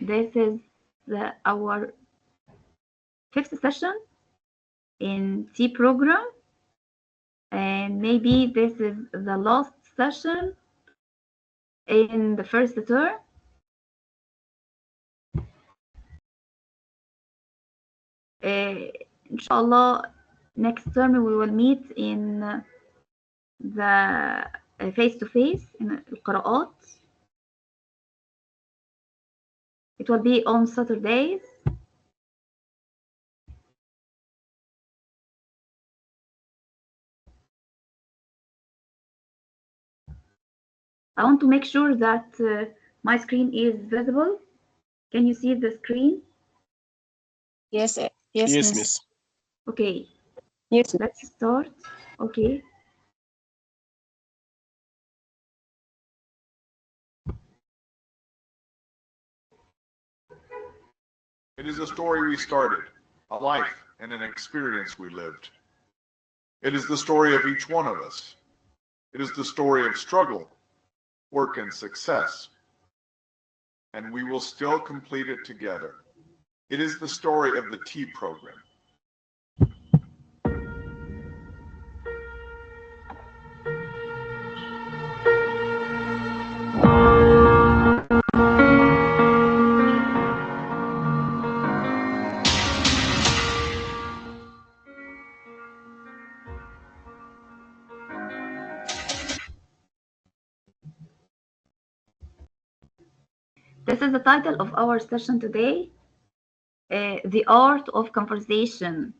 This is our 5th session in C program, and maybe this is the last session in the first term. Inshallah, next term we will meet in the face-to-face in القراءات. It will be on Saturdays. I want to make sure that my screen is visible. Can you see the screen? Yes, Yes, miss. miss. Okay, Yes. let's start. Okay. It is a story we started, a life and an experience we lived. It is the story of each one of us. It is the story of struggle, work, and success. And we will still complete it together. It is the story of the T program. This is the title of our session today, The Art of Conversation.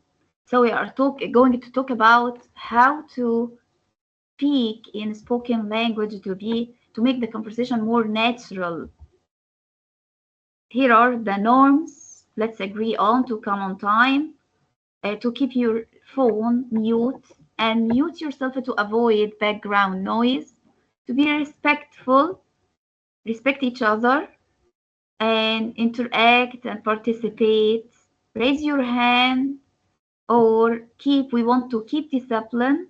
So we are going to talk about how to speak in spoken language to make the conversation more natural. Here are the norms. Let's agree on to come on time, to keep your phone mute and mute yourself to avoid background noise, to be respectful, respect each other, and interact and participate. Raise your hand or we want to keep discipline.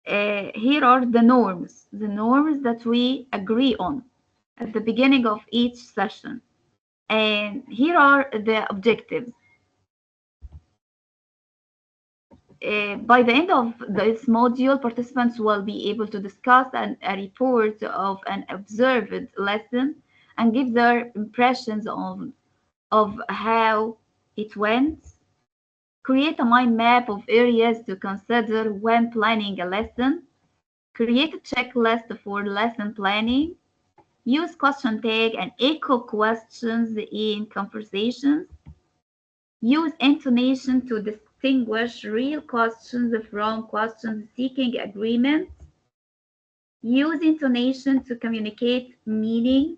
Here are the norms that we agree on at the beginning of each session. And here are the objectives. By the end of this module, participants will be able to discuss a report of an observed lesson and give their impressions of how it went. Create a mind map of areas to consider when planning a lesson. Create a checklist for lesson planning. Use question tag and echo questions in conversations. Use intonation to distinguish real questions from questions seeking agreement. Use intonation to communicate meaning.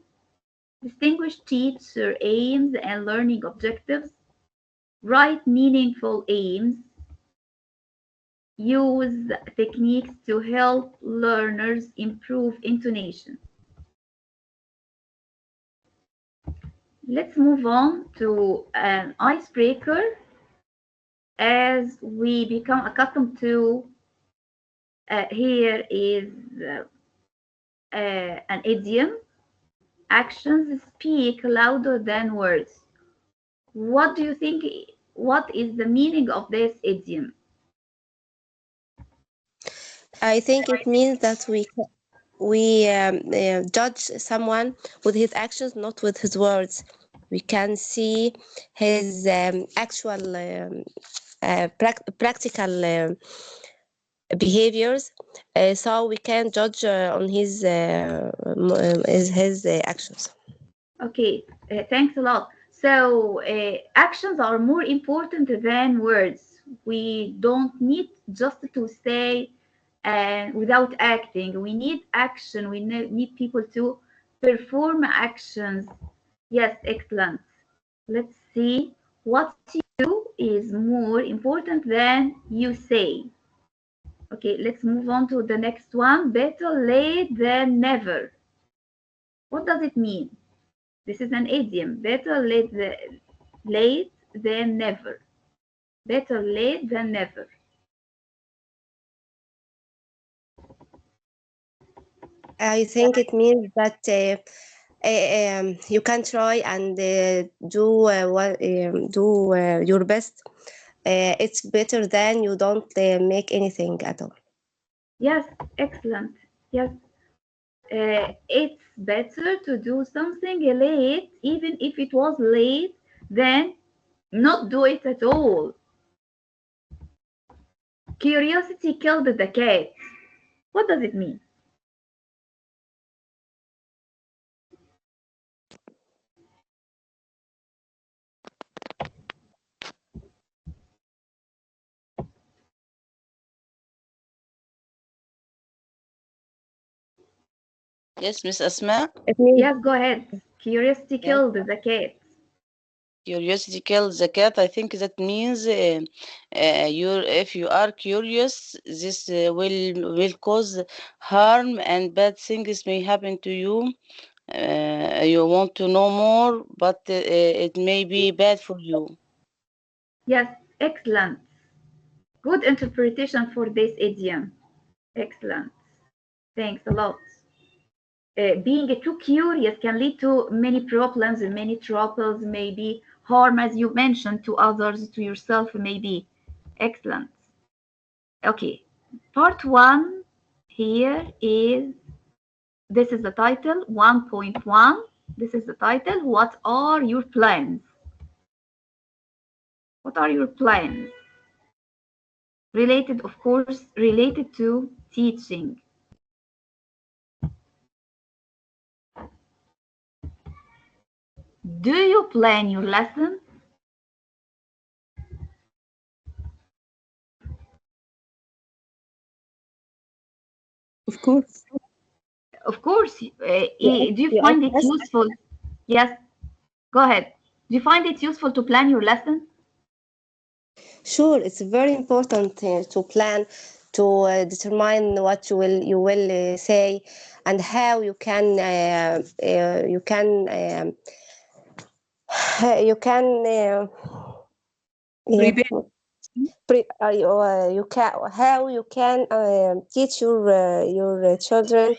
Distinguish teacher aims and learning objectives. Write meaningful aims. Use techniques to help learners improve intonation. Let's move on to an icebreaker. As we become accustomed to, here is an idiom. Actions speak louder than words. What do you think? What is the meaning of this idiom? I think it means that we judge someone with his actions, not with his words. We can see his actual practical behaviors, so we can judge on his actions. Okay, thanks a lot. So actions are more important than words. We don't need just to say without acting. We need action. We need people to perform actions. Yes, excellent. Let's see. What you do is more important than you say. Okay, let's move on to the next one. Better late than never. What does it mean? This is an idiom. Better late than never. Better late than never. I think it means that You can try and do your best. It's better than you don't make anything at all. Yes, excellent. Yes, it's better to do something late, even if it was late, than not do it at all. Curiosity killed the cat. What does it mean? Yes, Miss Asma. It means Yes, go ahead. Curiosity Yes. killed the cat. Curiosity kills the cat. I think that means if you are curious, this will cause harm and bad things may happen to you. You want to know more, but it may be bad for you. Yes, excellent. Good interpretation for this idiom. Excellent. Thanks a lot. Being too curious can lead to many problems and many troubles, maybe harm, as you mentioned, to others, to yourself, maybe. Excellent. Okay, part one here is this is the title 1.1. This is the title. What are your plans? What are your plans? Related, of course, related to teaching. Do you plan your lesson? Of course. Of course. Do you you find ask it us. useful? Yes, go ahead. Do you find it useful to plan your lesson? Sure, it's very important to plan, to determine what you will say, and how you can Prepare. you can how you can teach your children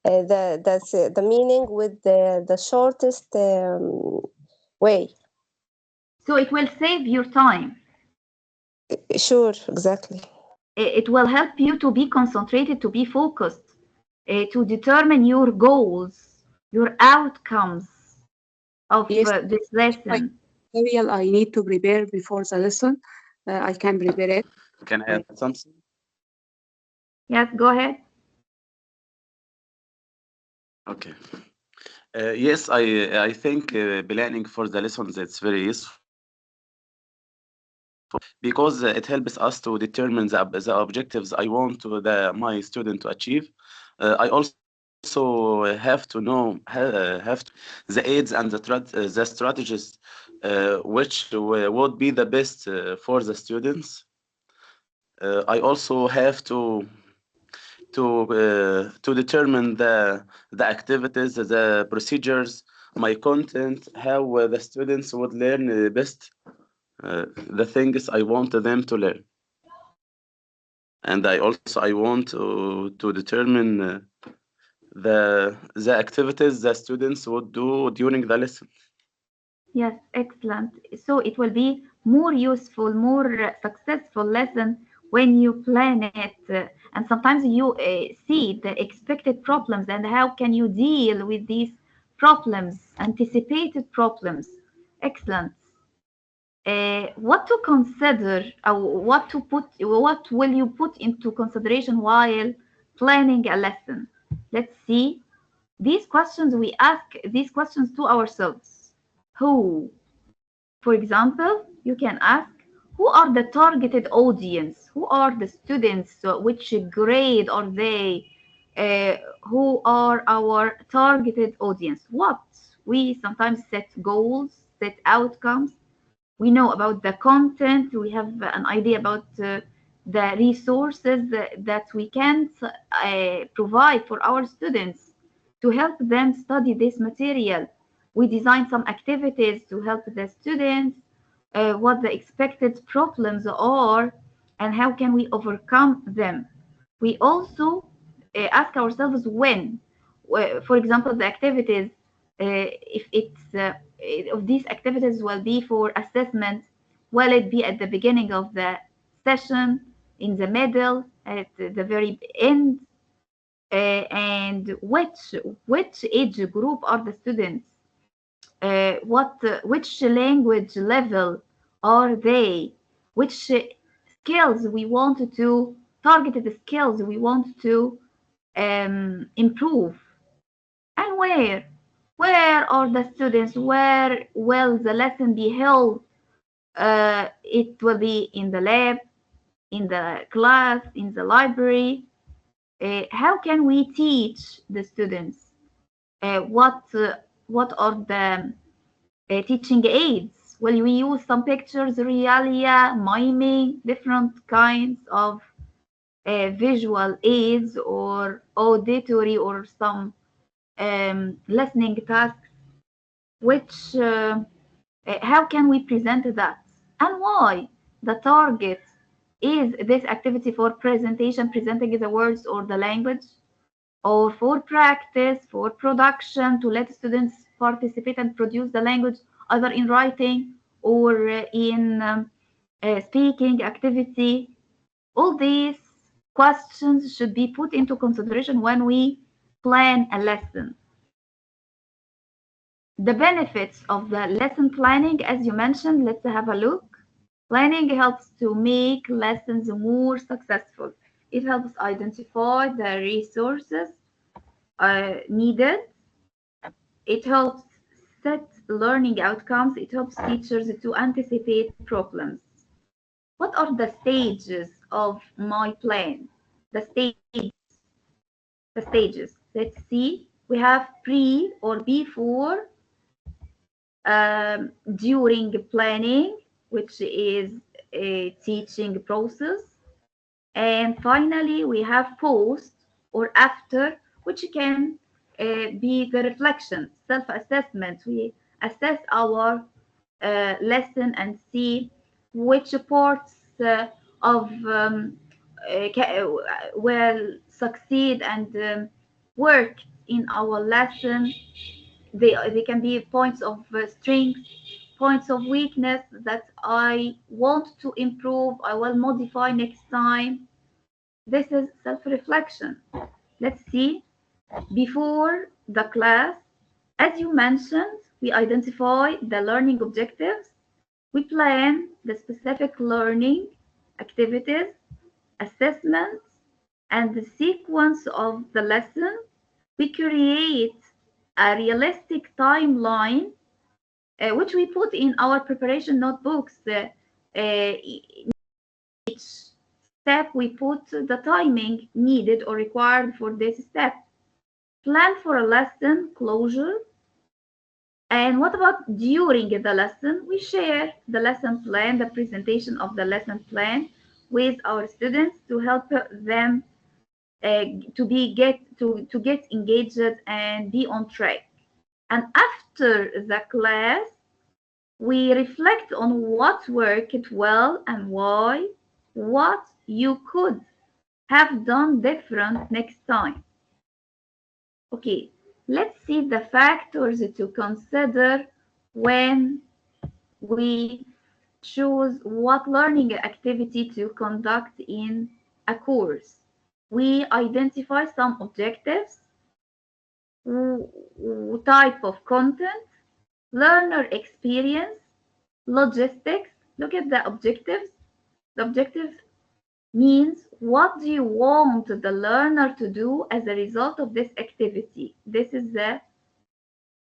the meaning with the shortest way. So it will save your time. Sure, exactly. It will help you to be concentrated, to be focused, to determine your goals, your outcomes of Yes, this I lesson. material I need to prepare before the lesson. I can prepare it. Can I add something? Yes, go ahead. Okay. Yes, I think planning for the lessons it's very useful because it helps us to determine the objectives I want my student to achieve. I also have to know the aids and the strategies which would be the best for the students. I also have to determine the activities, the procedures, my content, how the students would learn best the things I want them to learn. And I want to determine the activities the students would do during the lesson. Yes, excellent. So it will be more useful, more successful lesson when you plan it. And sometimes you see the expected problems and how can you deal with these problems, anticipated problems. Excellent. What to consider, what will you put into consideration while planning a lesson? Let's see. These questions, we ask these questions to ourselves. Who? For example, you can ask, who are the targeted audience? Who are the students? So which grade are they? Who are our targeted audience? What? We sometimes set goals, set outcomes. We know about the content. We have an idea about the resources that we can provide for our students to help them study this material. We design some activities to help the students, what the expected problems are, and how can we overcome them. We also ask ourselves when, for example, the activities. If it's if these activities will be for assessment, will it be at the beginning of the session, in the middle, at the very end, and which age group are the students? Which language level are they? Which skills we want to target, the skills we want to improve, and where are the students? Where will the lesson be held? It will be in the lab, in the class, in the library. How can we teach the students? What are the teaching aids? Will we use some pictures, realia, miming, different kinds of visual aids, or auditory, or some listening tasks? Which how can we present that, and why? The target is this activity for presentation, presenting the words or the language, or for practice, for production, to let students participate and produce the language either in writing or in speaking activity. All these questions should be put into consideration when we plan a lesson. The benefits of the lesson planning, as you mentioned, let's have a look. Planning helps to make lessons more successful. It helps identify the resources needed. It helps set learning outcomes. It helps teachers to anticipate problems. What are the stages of my plan? The the stages. Let's see. We have pre or before, during planning, which is a teaching process, and finally we have post or after, which can be the reflection, self-assessment. We assess our lesson and see which parts of will succeed and work in our lesson. They can be points of strength, points of weakness that I want to improve, I will modify next time. This is self-reflection. Let's see. Before the class, as you mentioned, we identify the learning objectives. We plan the specific learning activities, assessments, and the sequence of the lesson. We create a realistic timeline, which we put in our preparation notebooks. Each step, we put the timing needed or required for this step. Plan for a lesson closure. And what about during the lesson? We share the lesson plan, the presentation of the lesson plan with our students to help them to get engaged and be on track. And after the class, we reflect on what worked well and why, what you could have done different next time. Okay, let's see the factors to consider when we choose what learning activity to conduct in a course. We identify some objectives, type of content, learner experience, logistics. Look at the objectives. The objective means what do you want the learner to do as a result of this activity. This is the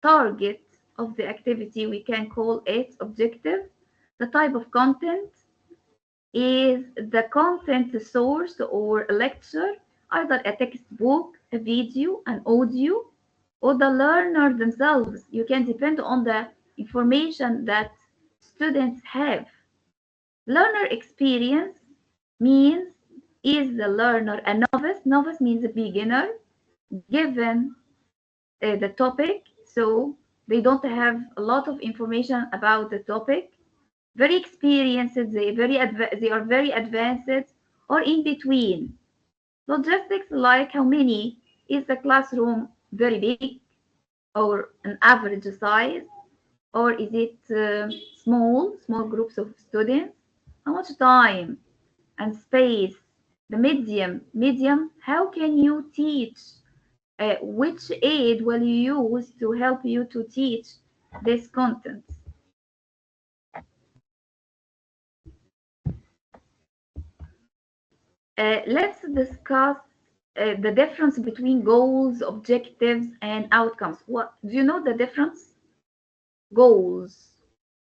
target of the activity. We can call it objective. The type of content is the content source or a lecture, either a textbook, a video, an audio, or the learner themselves. You can depend on the information that students have. Learner experience means, is the learner a novice? Novice means a beginner, given the topic, so they don't have a lot of information about the topic. Very experienced, they are very advanced, or in between. Logistics, like how many, is the classroom very big? or an average size, or is it small groups of students? How much time and space? The medium. How can you teach? Which aid will you use to help you to teach this content? Let's discuss the difference between goals, objectives, and outcomes. What do you know the difference? Goals.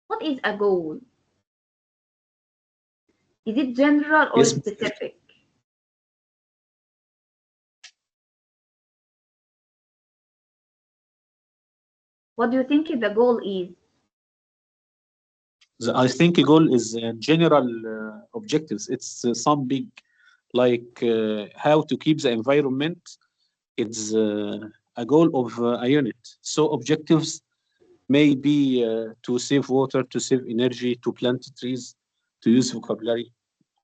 What is a goal? Is it general or Yes, specific? What do you think the goal is? I think a goal is general objectives. It's some big, like how to keep the environment. It's a goal of a unit. So objectives may be to save water, to save energy, to plant trees, to use vocabulary.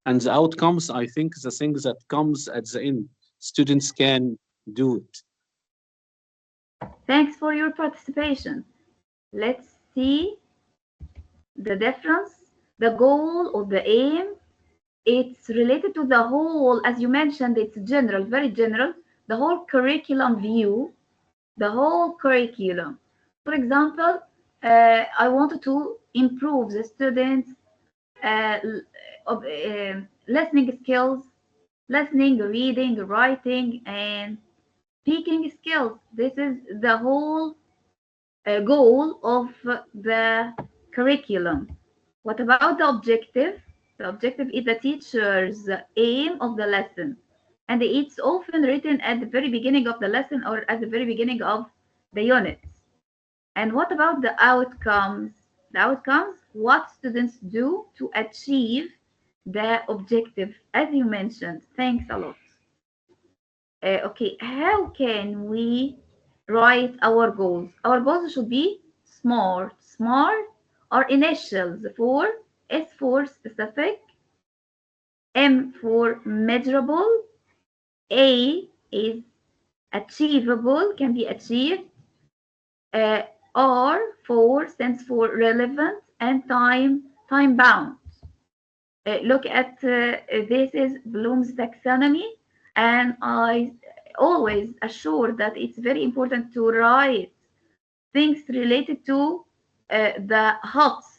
And the outcomes, I think, the thing that comes at the end, students can do it. Thanks for your participation. Let's see the difference. The goal or the aim, it's related to the whole, as you mentioned, it's general, very general, the whole curriculum view, the whole curriculum. For example, I wanted to improve the students' uh, listening skills, listening, reading, writing, and speaking skills. This is the whole goal of the curriculum. What about the objective? The objective is the teacher's aim of the lesson, and it's often written at the very beginning of the lesson or at the very beginning of the units. And what about the outcomes? The outcomes, what students do to achieve the objective, as you mentioned. Thanks a lot. Okay, how can we write our goals? Our goals should be SMART. SMART are initials for S for specific, M for measurable, A is achievable, can be achieved, uh, R for stands for relevant, and time bound. Look at this is Bloom's taxonomy, and I always assure that it's very important to write things related to the HOTS.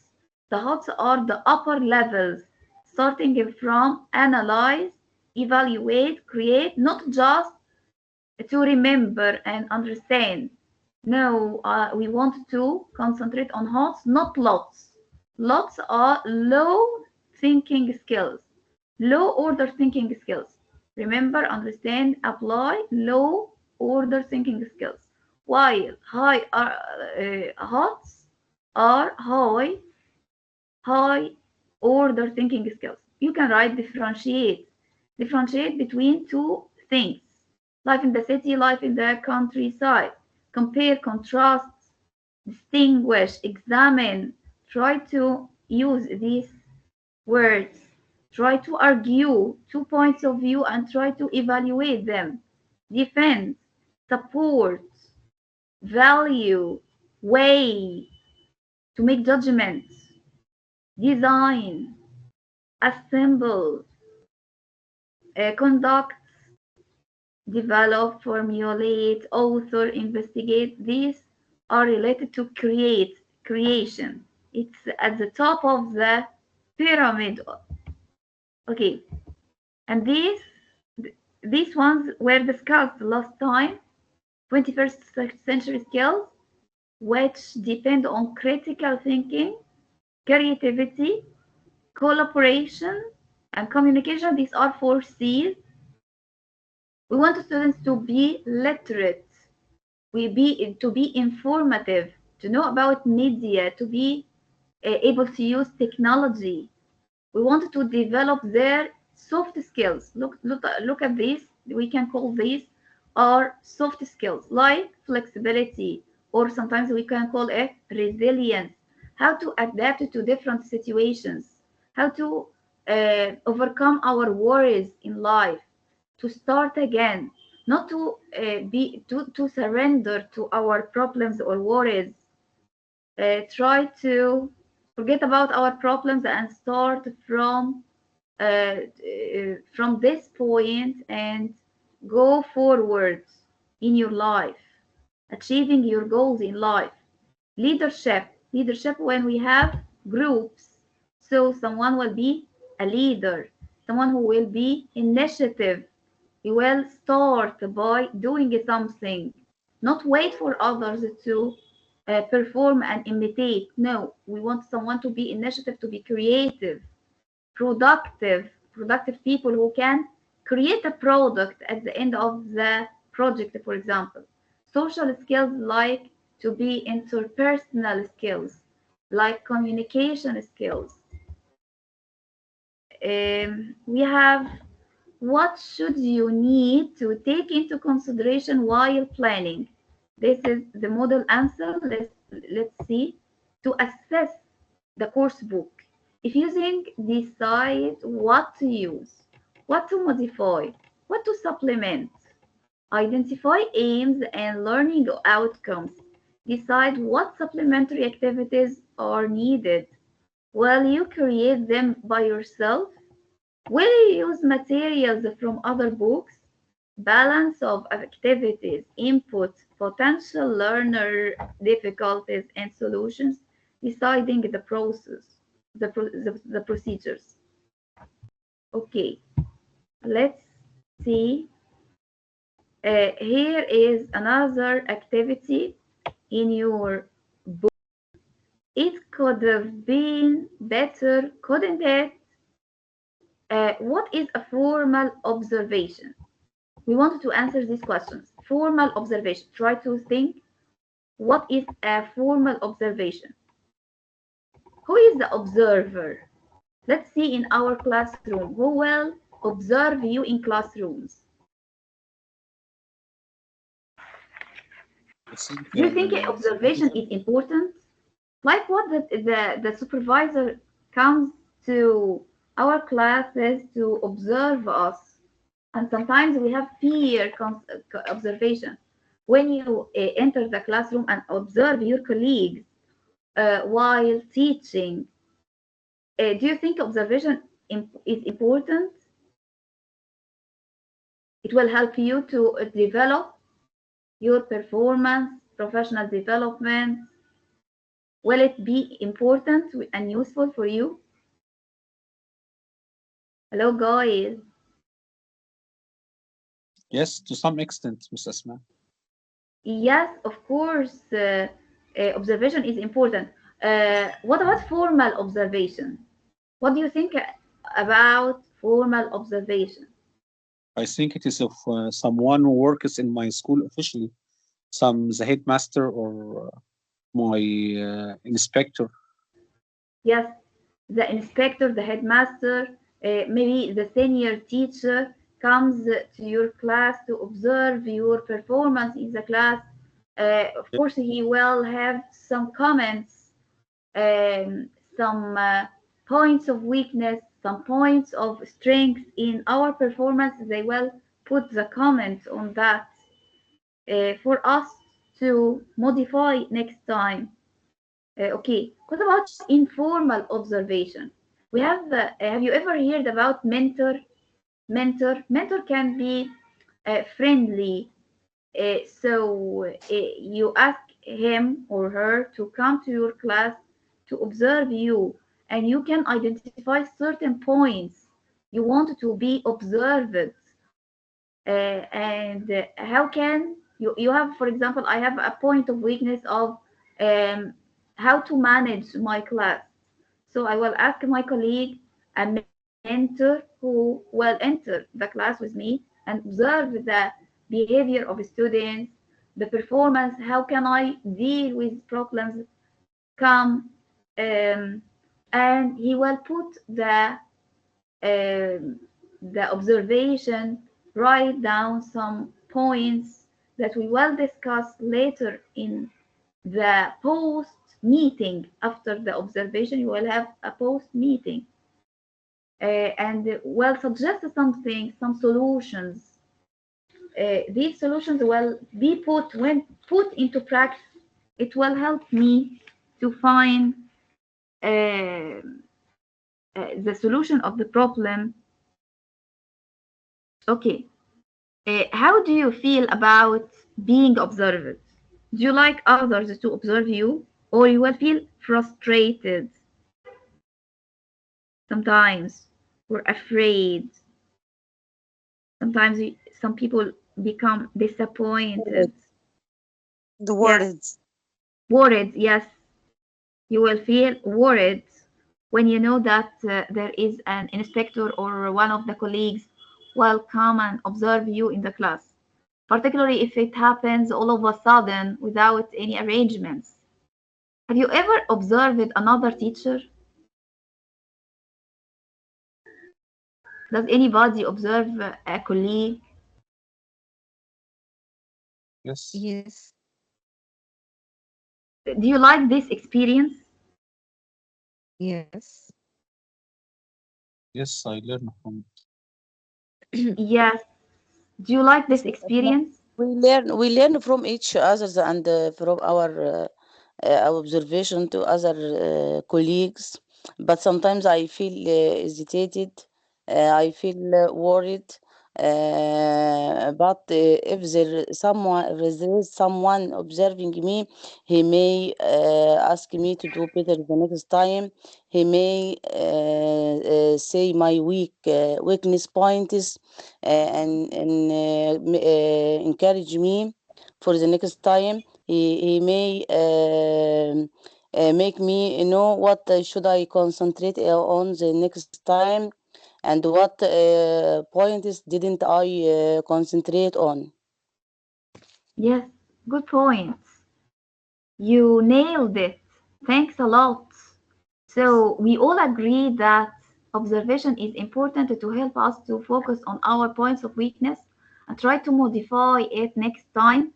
The HOTS are the upper levels, starting from analyze, evaluate, create, not just to remember and understand. No, we want to concentrate on HOTS, not lots. Lots are low thinking skills, low order thinking skills. Remember, understand, apply low order thinking skills. While HOTS are high order thinking skills. You can write differentiate between two things: life in the city, life in the countryside, compare, contrast, distinguish, examine. Try to use these words. Try to argue two points of view and try to evaluate them. Defend, support, value, weigh, to make judgments, design, assemble, conduct, develop, formulate, author, investigate. These are related to creation. It's at the top of the pyramid. Okay, and these ones were discussed last time. 21st century skills, which depend on critical thinking, creativity, collaboration, and communication. These are 4 C's. We want students to be literate, to be informative, to know about media, to be able to use technology. We want to develop their soft skills. Look at this. We can call these are soft skills like flexibility, or sometimes we can call it resilience. How to adapt to different situations, how to overcome our worries in life, to start again, not to to surrender to our problems or worries. Try to forget about our problems and start from this point and go forward in your life, achieving your goals in life. Leadership when we have groups. So someone will be a leader, someone who will be initiative. You will start by doing something, not wait for others to perform and imitate. No, we want someone to be initiative, to be creative, productive people who can create a product at the end of the project, for example. Social skills like to be interpersonal skills, like communication skills. We have what should you need to take into consideration while planning? This is the model answer. Let's see. To assess the course book. If you think, decide what to use, what to modify, what to supplement. Identify aims and learning outcomes. Decide what supplementary activities are needed. Will you create them by yourself? Will you use materials from other books? Balance of activities, input, potential learner difficulties, and solutions, deciding the process, the procedures. Okay, let's see. Here is another activity in your book. It could have been better, couldn't it? What is a formal observation? We wanted to answer these questions. Formal observation. Try to think, what is a formal observation? Who is the observer? Let's see in our classroom. Who will observe you in classrooms? I think Do you think observation is important? Like what the supervisor comes to our classes to observe us. And sometimes we have peer observation. When you enter the classroom and observe your colleagues while teaching, do you think observation is important? It will help you to develop your performance, professional development. Will it be important and useful for you? Hello, guys. yes, to some extent, Miss Asma. Yes, of course, observation is important. What about formal observation? What do you think about formal observation? I think it is of someone who works in my school officially, some the headmaster or my inspector. Yes, the inspector, the headmaster, maybe the senior teacher comes to your class to observe your performance in the class. Of course, he will have some comments, some points of weakness, some points of strength in our performance. They will put the comment on that for us to modify next time. Okay, what about informal observation? We have you ever heard about mentor? Mentor can be friendly. You ask him or her to come to your class to observe you, and you can identify certain points you want to be observed. And how can you have, for example, I have a point of weakness of um, how to manage my class. So I will ask my colleague, a mentor who will enter the class with me and observe the behavior of students, the performance, how can I deal with problems come, and he will put the observation, write down some points that we will discuss later in the post meeting. After the observation, you will have a post meeting and will suggest something, some solutions. these solutions will be when put into practice. It will help me to find the solution of the problem. Okay, how do you feel about being observed? Do you like others to observe you, or you will feel frustrated sometimes, or afraid? Sometimes some people become disappointed. The Yes, words. worried. Yes, you will feel worried when you know that there is an inspector or one of the colleagues will come and observe you in the class, particularly if it happens all of a sudden without any arrangements. Have you ever observed another teacher? Does anybody observe a colleague? Yes. Yes. Do you like this experience? Yes. Yes, I learn from Yes. Do you like this But experience? we learn from each other and from our observation to other colleagues. But sometimes I feel hesitated. I feel worried. But if there is someone observing me, he may ask me to do better the next time. He may say my weakness points and encourage me for the next time. He may make me know what should I concentrate on the next time and what points didn't I concentrate on. Yes, good point. You nailed it. Thanks a lot. So we all agree that observation is important to help us to focus on our points of weakness and try to modify it next time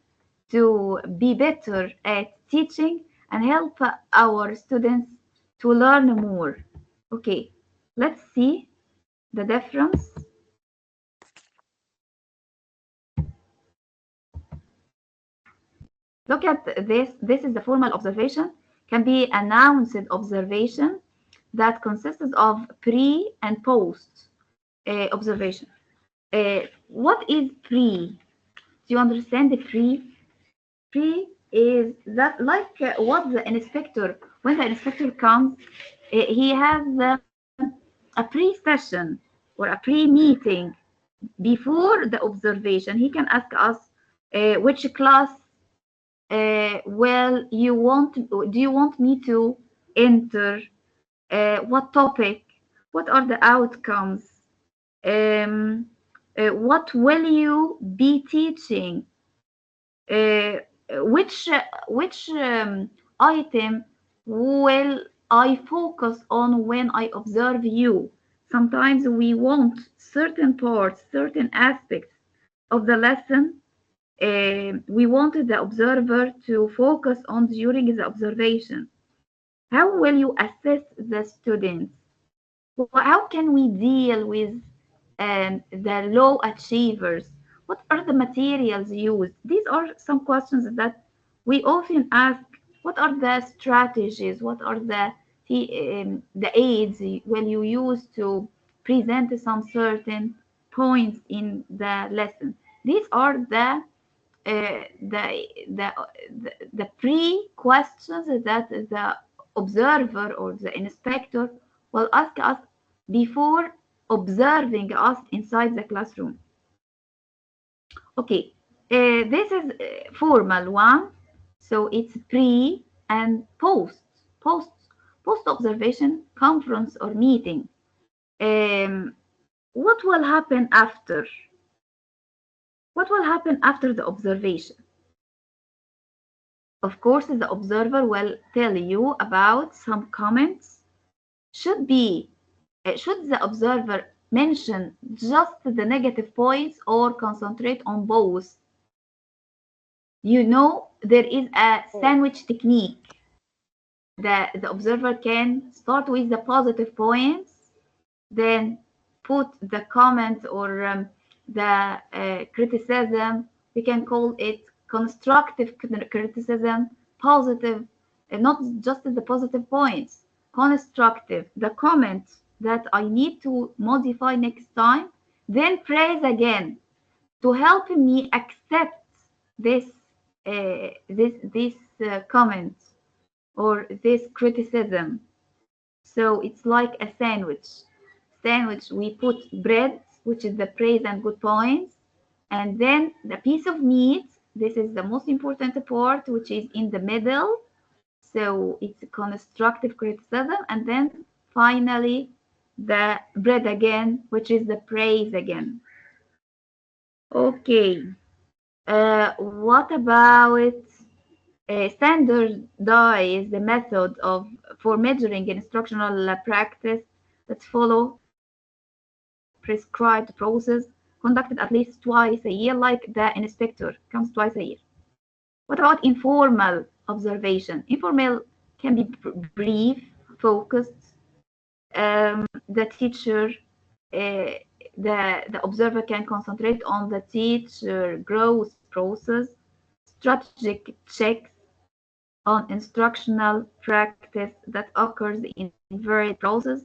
to be better at teaching and help our students to learn more. Okay, let's see the difference. Look at this. This is the formal observation, can be announced observation that consists of pre and post observation. What is pre? Do you understand the pre? Pre is that like what the inspector, when the inspector comes, he has a pre-session or a pre-meeting before the observation. He can ask us which class well do you want me to enter, what topic, what are the outcomes, what will you be teaching, uh, which item will I focus on when I observe you. Sometimes we want certain parts, certain aspects of the lesson, we wanted the observer to focus on during the observation. How will you assess the students? How can we deal with the low achievers? What are the materials used? These are some questions that we often ask. What are the strategies? What are the aids will you use to present some certain points in the lesson? These are the pre-questions that the observer or the inspector will ask us before observing us inside the classroom. Okay, this is formal one, so it's pre and post. Post post observation conference or meeting. Um, what will happen after? What will happen after the observation? Of course, the observer will tell you about some comments. Should the observer mention just the negative points or concentrate on both? You know, there is a sandwich technique. The observer can start with the positive points, then put the comment or the criticism. We can call it constructive criticism, positive, not just the positive points, constructive, the comments that I need to modify next time, then praise again to help me accept this comment or this criticism. So it's like a sandwich. Sandwich, we put bread, which is the praise and good points, and then the piece of meat. This is the most important part, which is in the middle. So it's constructive criticism, and then finally the bread again, which is the praise again. Okay. What about standardize the method of for measuring instructional practice that follow prescribed process conducted at least twice a year, like the inspector comes twice a year. What about informal observation? Informal can be brief, focused. The teacher, uh, the observer can concentrate on the teacher growth process, strategic checks on instructional practice that occurs in varied process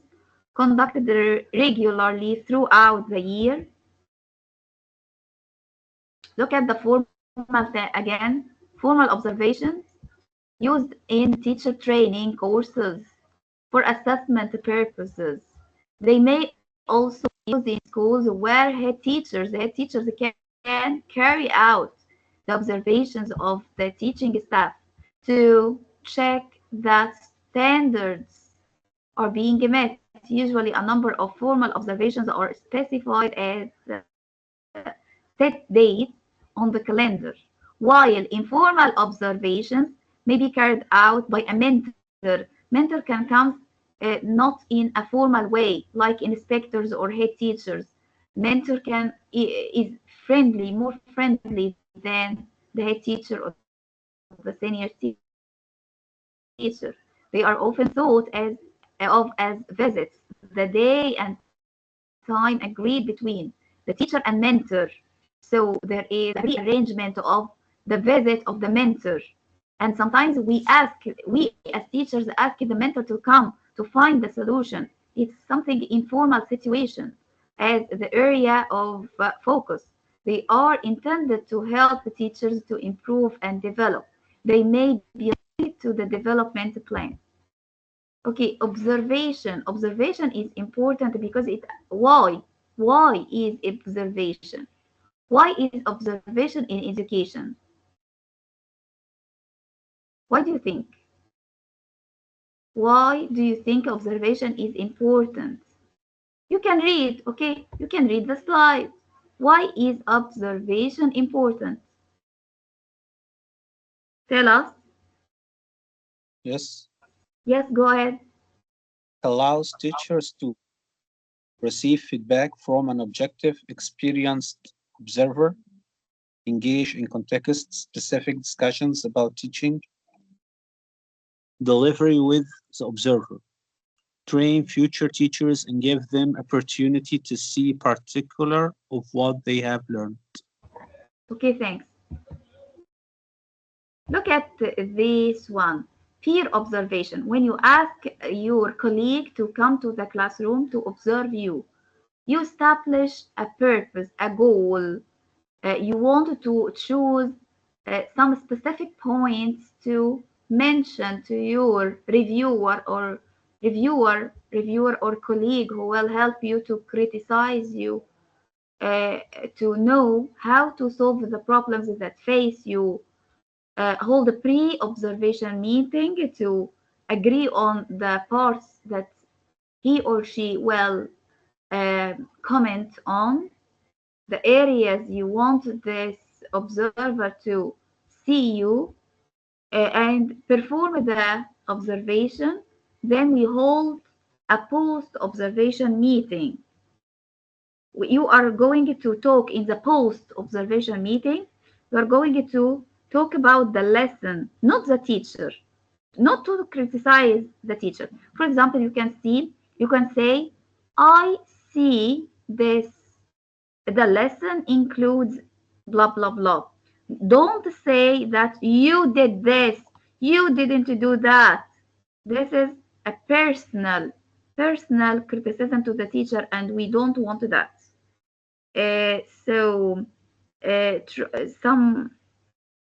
conducted regularly throughout the year. Look at the again, formal observations used in teacher training courses for assessment purposes. They may also be used in schools where head teachers can carry out the observations of the teaching staff to check that standards are being met. Usually, a number of formal observations are specified as set dates on the calendar, while informal observations may be carried out by a mentor. Mentor can come not in a formal way, like inspectors or head teachers. Mentor is friendly, more friendly than the head teacher or the senior teacher. They are often thought of as visits, the day and time agreed between the teacher and mentor. So there is a pre-arrangement of the visit of the mentor. And sometimes we as teachers ask the mentor to come to find the solution. It's something informal situation as the area of focus. They are intended to help the teachers to improve and develop. They may be linked to the development plan. Okay, observation. Observation is important because it why? Why is observation? Why is observation in education? Why do you think? Why do you think observation is important? You can read, okay? You can read the slide. Why is observation important? Tell us. Yes, Yes, go ahead. allows teachers to receive feedback from an objective, experienced observer, engage in context-specific discussions about teaching, delivery with the observer, train future teachers and give them opportunity to see particular of what they have learned. Okay, thanks. Look at this one. Peer observation. When you ask your colleague to come to the classroom to observe you, you establish a purpose, a goal. You want to choose some specific points to mention to your reviewer or colleague who will help you to criticize you, uh, to know how to solve the problems that face you. Hold a pre-observation meeting to agree on the parts that he or she will comment on, the areas you want this observer to see you, and perform the observation. Then we hold a post-observation meeting. You are going to talk in the post-observation meeting. You are going to talk about the lesson, not the teacher, not to criticize the teacher. For example, you can say, I see this The lesson includes blah, blah, blah. Don't say that you did this, you didn't do that. This is a personal criticism to the teacher, and we don't want that. So, some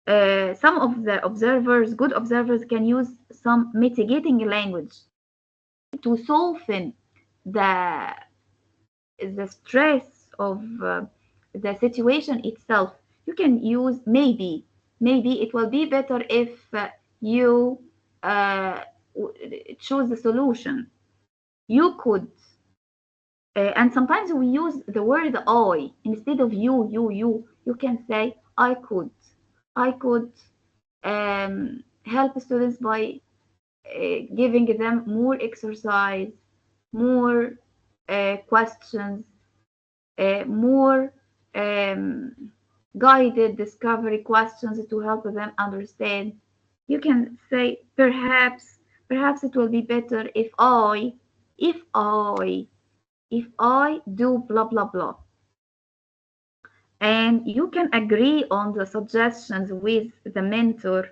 some of the observers, good observers, can use some mitigating language to soften the stress of the situation itself. You can use maybe it will be better if you uh, choose the solution. You could, and sometimes we use the word I instead of you. You can say I could help students by giving them more exercise, more questions, more um, guided discovery questions to help them understand. You can say perhaps it will be better if I do blah blah blah, and you can agree on the suggestions with the mentor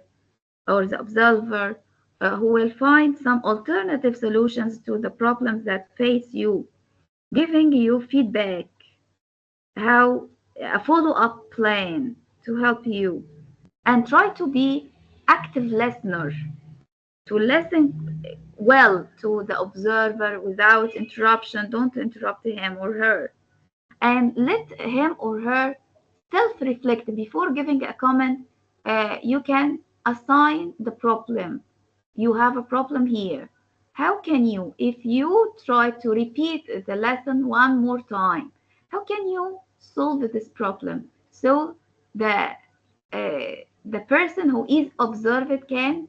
or the observer, who will find some alternative solutions to the problems that face you, giving you feedback, how a follow-up plan to help you, and try to be active listener, to listen well to the observer without interruption. Don't interrupt him or her, and let him or her self-reflect before giving a comment. You can assign the problem. You have a problem here. How can you, if you try to repeat the lesson one more time, how can you solve this problem? So the person who is observed can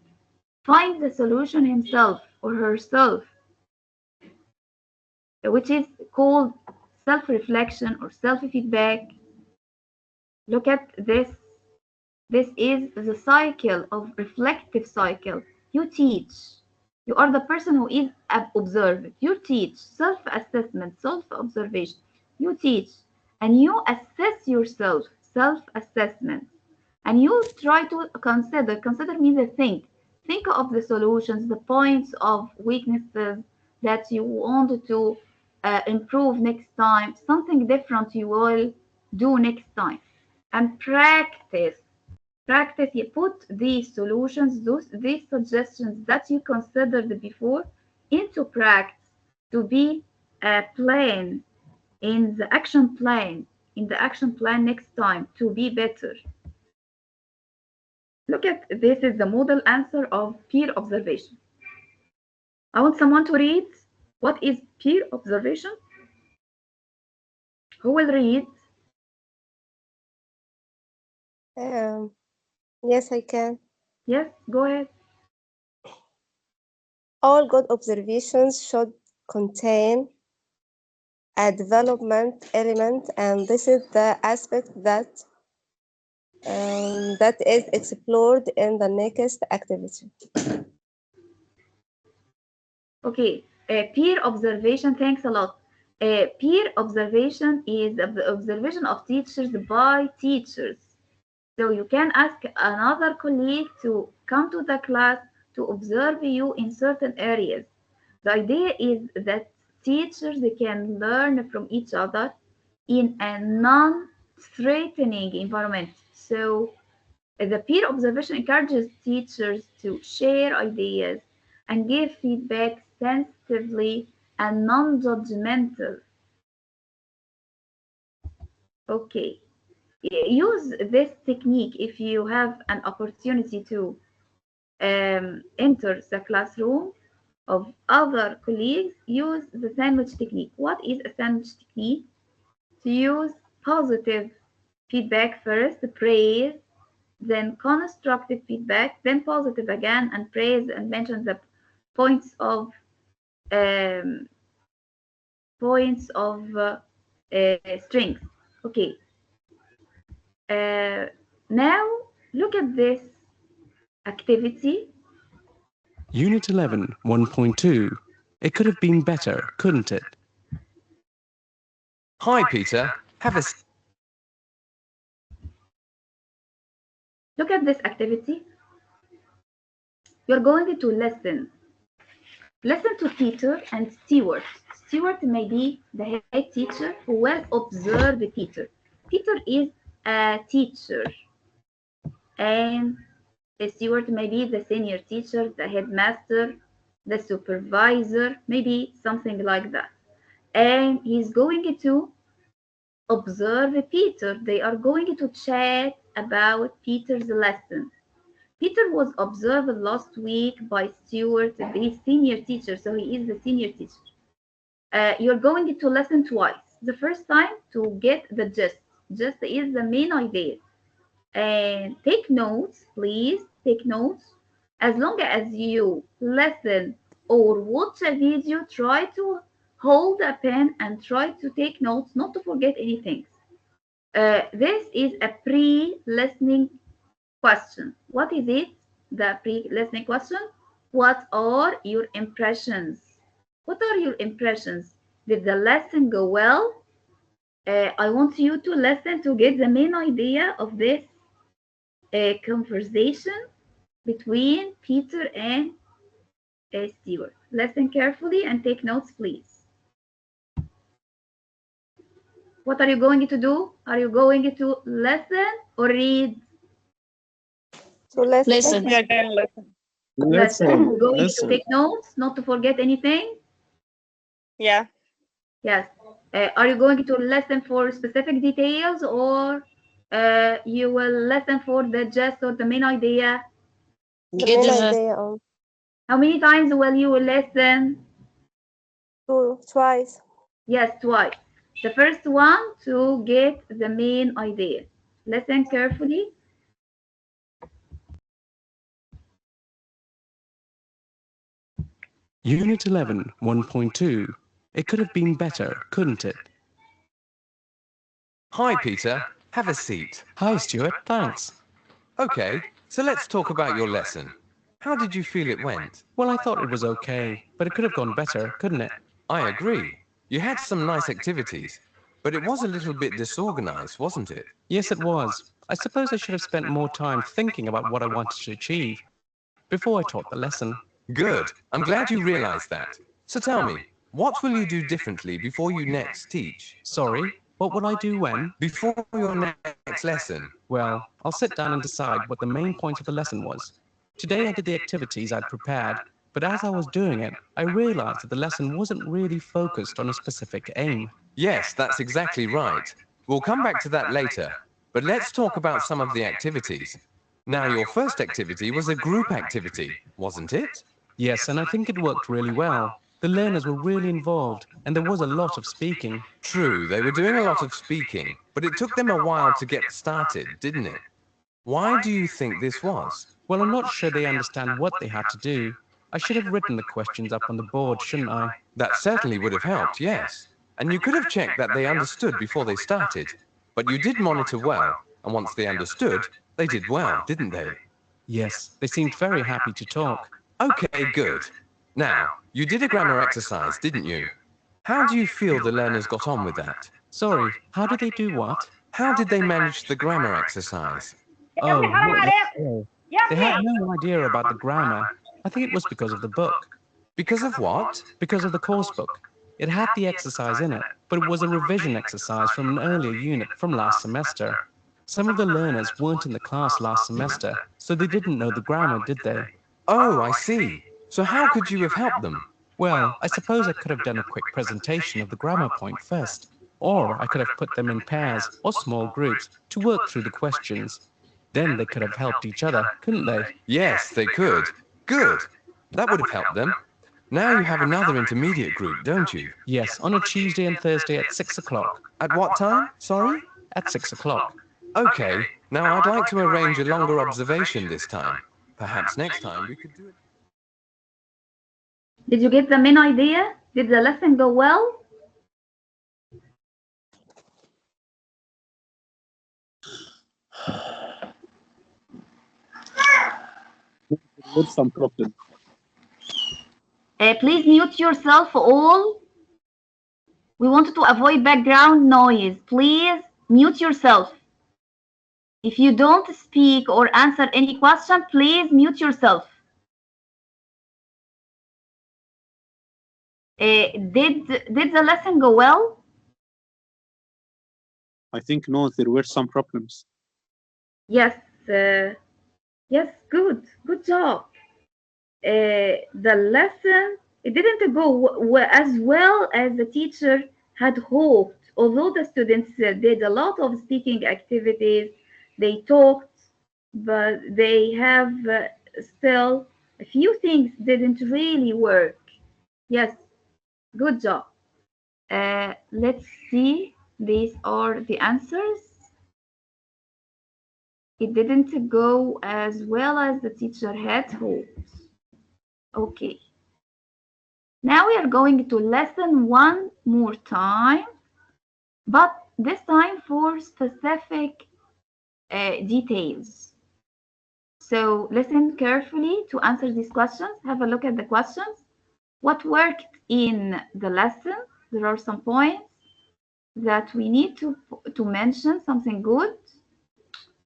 find the solution himself or herself, which is called self-reflection or self-feedback. Look at this. This is the cycle of reflective cycle. You teach. You are the person who is observed. You teach. Self-assessment, self-observation. You teach. And you assess yourself. Self-assessment. And you try to consider. Consider means to think. Think of the solutions, the points of weaknesses that you want to improve next time. Something different you will do next time. And practice. You put these solutions, these suggestions that you considered before, into practice, to be a plan in the action plan, next time, to be better. Look at this is the model answer of peer observation. I want someone to read what is peer observation. Who will read? Um, yes, I can. Yes, go ahead. All good observations should contain a development element, and this is the aspect that is explored in the next activity. Okay, peer observation, thanks a lot. Peer observation is the observation of teachers by teachers. So you can ask another colleague to come to the class to observe you in certain areas. The idea is that teachers they can learn from each other in a non-threatening environment. So the peer observation encourages teachers to share ideas and give feedback sensitively and non-judgmental. Okay, use this technique if you have an opportunity to enter the classroom of other colleagues. Use the sandwich technique. What is a sandwich technique? To use positive feedback first, praise, then constructive feedback, then positive again, and praise and mention the points of um, strength. Okay. Uh, Now look at this activity. Unit 11, 1.2. It could have been better, couldn't it? Hi, Peter. Have a Look at this activity. You're going to listen. Listen to Peter and Stewart. Stewart may be the head teacher who will observe Peter. Peter is a teacher, and Stewart may be the senior teacher, the headmaster, the supervisor, maybe something like that. And he's going to observe Peter. They are going to chat about Peter's lesson. Peter was observed last week by Stewart, the senior teacher, so he is the senior teacher. You're going to listen twice. The first time to get the gist. Gist is the main idea. And take notes, please, take notes. As long as you listen or watch a video, try to hold a pen and try to take notes, not to forget anything. This is a pre-listening question. What is it? The pre-listening question. What are your impressions? What are your impressions? Did the lesson go well? I want you to listen to get the main idea of this conversation between Peter and Stewart. Listen carefully and take notes, please. What are you going to do? Are you going to listen or read? So listen. We are going to listen. Listen. Going to Listen. take notes, not to forget anything? Yeah. Yes. Are you going to listen for specific details, or you will listen for the gist or the main idea? The Get main the idea How many times will you listen? twice. Yes, twice. The first one to get the main idea. Listen carefully. Unit 11, 1.2. It could have been better, couldn't it? Hi, Peter. Have a seat. Hi, Stuart. Thanks. Okay, so let's talk about your lesson. How did you feel it went? Well, I thought it was okay, but it could have gone better, couldn't it? I agree. You had some nice activities, but it was a little bit disorganized, wasn't it? Yes, it was. I suppose I should have spent more time thinking about what I wanted to achieve before I taught the lesson. Good. I'm glad you realized that. So tell me, what will you do differently before you next teach? Sorry, what will I do when? Before your next lesson? Well, I'll sit down and decide what the main point of the lesson was. Today I did the activities I'd prepared, but as I was doing it, I realized that the lesson wasn't really focused on a specific aim. Yes, that's exactly right. We'll come back to that later, but let's talk about some of the activities. Now, your first activity was a group activity, wasn't it? Yes, and I think it worked really well. The learners were really involved, and there was a lot of speaking. True, they were doing a lot of speaking, but it took them a while to get started, didn't it? Why do you think this was? Well, I'm not sure they understand what they had to do. I should have written the questions up on the board, shouldn't I? That certainly would have helped, yes. And you could have checked that they understood before they started. But you did monitor well, and once they understood, they did well, didn't they? Yes, they seemed very happy to talk. Okay, good. Now, you did a grammar exercise, didn't you? How do you feel the learners got on with that? Sorry, how did they do what? How did they manage the grammar exercise? Oh, they had no idea about the grammar. I think it was because of the book. Because of what? Because of the course book. It had the exercise in it, but it was a revision exercise from an earlier unit from last semester. Some of the learners weren't in the class last semester, so they didn't know the grammar, did they? Oh, I see. So how could you have helped them? Well, I suppose I could have done a quick presentation of the grammar point first, or I could have put them in pairs or small groups to work through the questions. Then they could have helped each other, couldn't they? Yes, they could. Good. That would have helped them. Now you have another intermediate group, don't you? Yes, on a Tuesday and Thursday at 6 o'clock. At what time? Sorry? At 6 o'clock. Okay, now I'd like to arrange a longer observation this time. Perhaps next time we could do it. Did you get the main idea? Did the lesson go well? With some problem. Please mute yourself all. We wanted to avoid background noise. Please mute yourself. If you don't speak or answer any question, please mute yourself. Did the lesson go well? I think no, there were some problems. Yes. Yes. Good job. The lesson, it didn't go as well as the teacher had hoped. Although the students did a lot of speaking activities, they talked, but they have still a few things didn't really work. Yes, good job. Let's see. These are the answers. It didn't go as well as the teacher had hoped. Okay. Now we are going to lesson one more time, but this time for specific details. So listen carefully to answer these questions. Have a look at the questions. What worked in the lesson? There are some points that we need to mention, something good.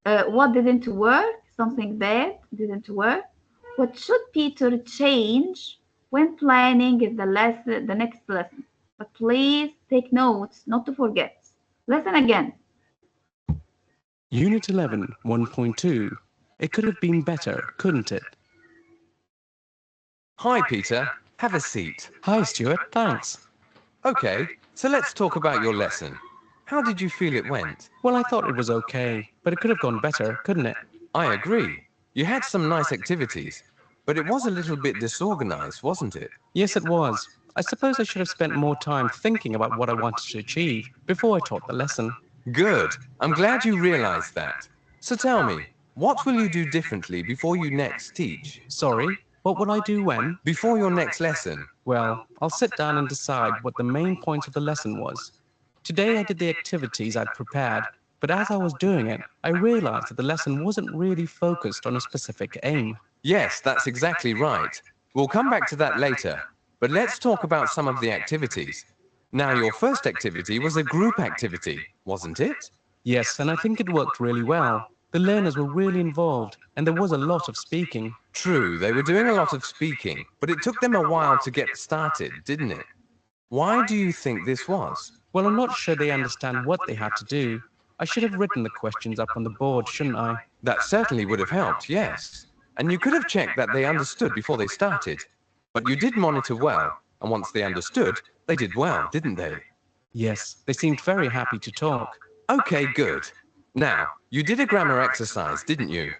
What didn't work? Something bad didn't work. What should Peter change when planning the next lesson? But please take notes, not to forget. Listen again. Unit 11, 1.2. It could have been better, couldn't it? Hi, Peter. Have a seat. Hi, Stuart. Thanks. Okay, so let's talk about your lesson. How did you feel it went? Well, I thought it was okay, but it could have gone better, couldn't it? I agree. You had some nice activities, but it was a little bit disorganized, wasn't it? Yes, it was. I suppose I should have spent more time thinking about what I wanted to achieve before I taught the lesson. Good. I'm glad you realized that. So tell me, what will you do differently before you next teach? Sorry, what will I do when? Before your next lesson. Well, I'll sit down and decide what the main point of the lesson was. Today I did the activities I'd prepared, but as I was doing it, I realized that the lesson wasn't really focused on a specific aim. Yes, that's exactly right. We'll come back to that later, but let's talk about some of the activities. Now, your first activity was a group activity, wasn't it? Yes, and I think it worked really well. The learners were really involved, and there was a lot of speaking. True, they were doing a lot of speaking, but it took them a while to get started, didn't it? Why do you think this was? Well, I'm not sure they understand what they had to do. I should have written the questions up on the board, shouldn't I? That certainly would have helped, yes. And you could have checked that they understood before they started. But you did monitor well, and once they understood, they did well, didn't they? Yes, they seemed very happy to talk. Okay, good. Now, you did a grammar exercise, didn't you?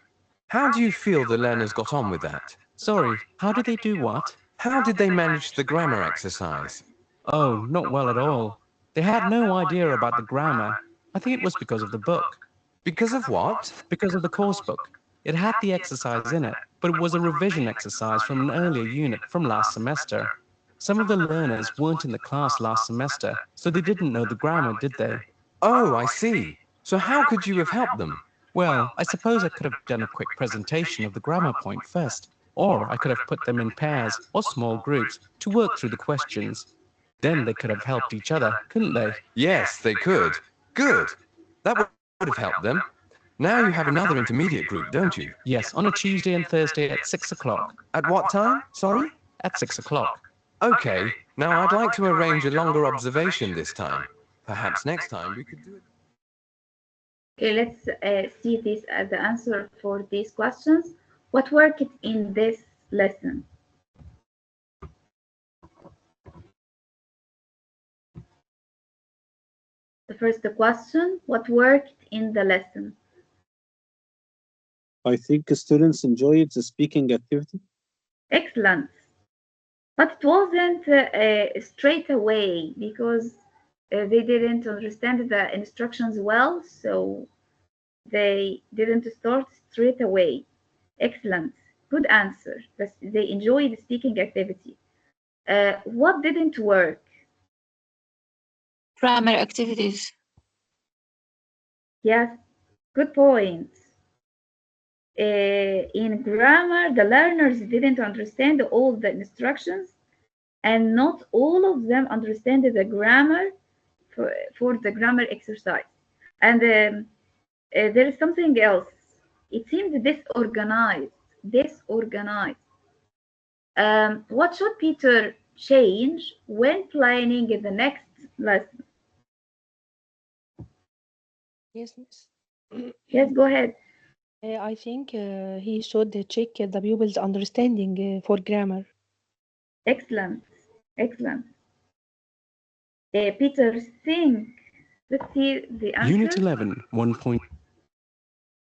How do you feel the learners got on with that? Sorry, how did they do what? How did they manage the grammar exercise? Oh, not well at all. They had no idea about the grammar. I think it was because of the book. Because of what? Because of the course book. It had the exercise in it, but it was a revision exercise from an earlier unit from last semester. Some of the learners weren't in the class last semester, so they didn't know the grammar, did they? Oh, I see. So how could you have helped them? Well, I suppose I could have done a quick presentation of the grammar point first, or I could have put them in pairs or small groups to work through the questions. Then they could have helped each other, couldn't they? Yes, they could. Good. That would have helped them. Now you have another intermediate group, don't you? Yes, on a Tuesday and Thursday at 6 o'clock. At what time? Sorry? At 6 o'clock. Okay, now I'd like to arrange a longer observation this time. Perhaps next time we could do it. Okay, let's see this as the answer for these questions. What worked in this lesson? The first question, what worked in the lesson? I think students enjoyed the speaking activity. Excellent. But it wasn't straight away because they didn't understand the instructions well, so they didn't start straight away. Excellent. Good answer. They enjoyed the speaking activity. What didn't work? Grammar activities. Yes, good point. In grammar, the learners didn't understand all the instructions, and not all of them understand the grammar for the grammar exercise. And there is something else. It seems disorganized. Disorganized. What should Peter change when planning the next lesson? Yes, miss. Yes, go ahead. I think he should check the pupil's understanding for grammar. Excellent. Excellent. Peter, think. Let's see the Unit answers. 11, 1.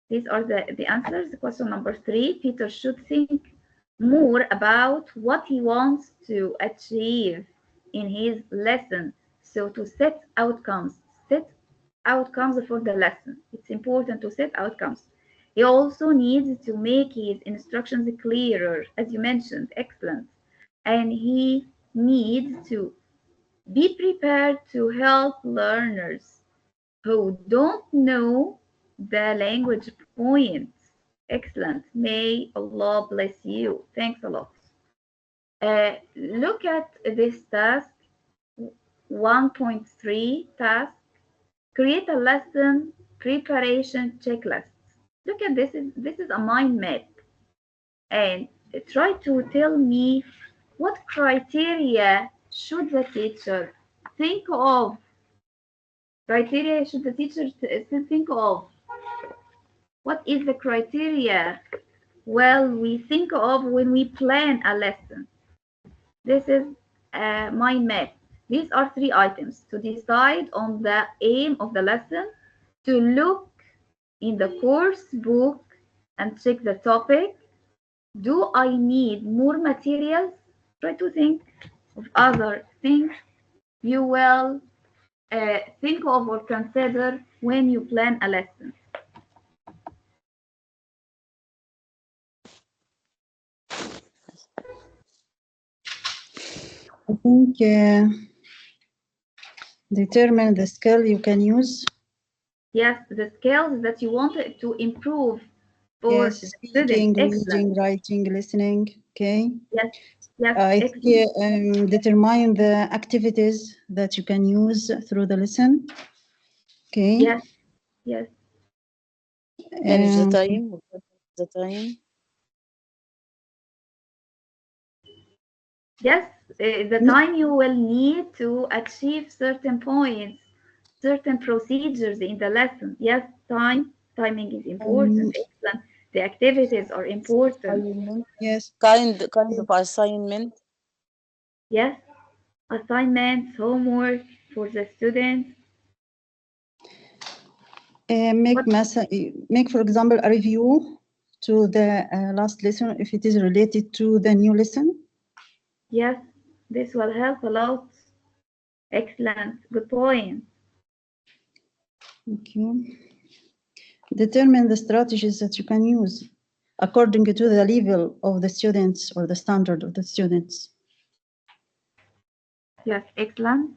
These are the answers. Question number 3. Peter should think more about what he wants to achieve in his lesson. So to set outcomes. Set outcomes for the lesson. It's important to set outcomes. He also needs to make his instructions clearer, as you mentioned. Excellent. And he needs to be prepared to help learners who don't know the language points. Excellent. May Allah bless you. Thanks a lot. Look at this task 1.3 task. Create a lesson preparation checklist. Look at this. This is a mind map. And try to tell me what criteria should the teacher think of. Criteria should the teacher think of. What is the criteria? Well, we think of when we plan a lesson. This is a mind map. These are 3 items to decide on the aim of the lesson, to look in the course book and check the topic. Do I need more materials? Try to think of other things you will think of or consider when you plan a lesson. I think determine the skill you can use. Yes, the skills that you want to improve for Yes, the speaking, student. reading, Excellent. writing, listening. Okay. Yes, yes, I excellent. think determine the activities that you can use through the lesson. Okay. Yes, yes, Manage the Um, time. The time. yes. The time you will need to achieve certain points, certain procedures in the lesson. Yes, timing is important. Excellent. The activities are important. Assignment. yes. Kind of assignment. Yes, assignments, homework for the students. Make What? make, for example, a review to the last lesson if it is related to the new lesson. Yes, this will help a lot. Excellent. Good point. Okay. Determine the strategies that you can use according to the level of the students or the standard of the students. Yes, excellent.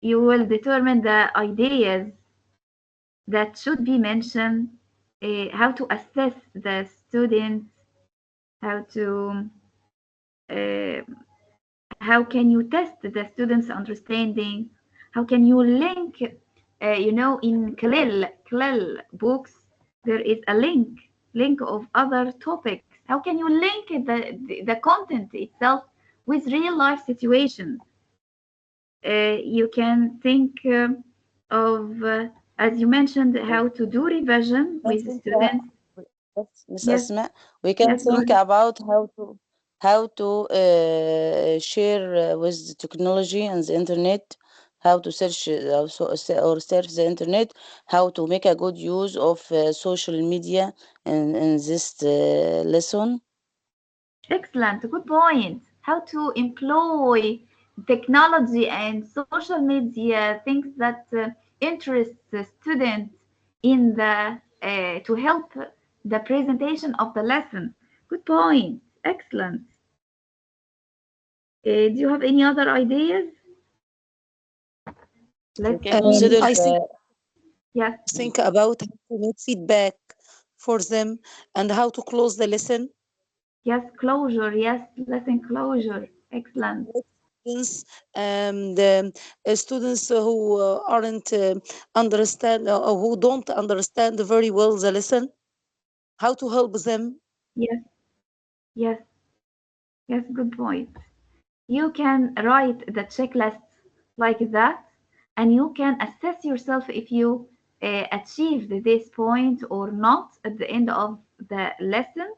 You will determine the ideas that should be mentioned, how to assess the students, how to uh, how can you test the students' understanding, how can you link, in Kalil books, there is a link of other topics. How can you link the content itself with real life situations? You can think of, as you mentioned, how to do revision Can with think students. Miss Yes, Asma, we can yes, go think ahead. about how to share with the technology and the internet, how to search or search the internet, how to make a good use of social media in this lesson. Excellent, good point. How to employ technology and social media, things that interest the students in the to help the presentation of the lesson. Good point. Excellent. Do you have any other ideas? We Let's can see. consider I Yes, think about how to make feedback for them and how to close the lesson. yes, closure. Yes, lesson closure. Excellent. students, the students who aren't understand or who don't understand very well the lesson, how to help them. Yes, yes, yes, good point. You can write the checklist like that, and you can assess yourself if you achieved this point or not at the end of the lesson.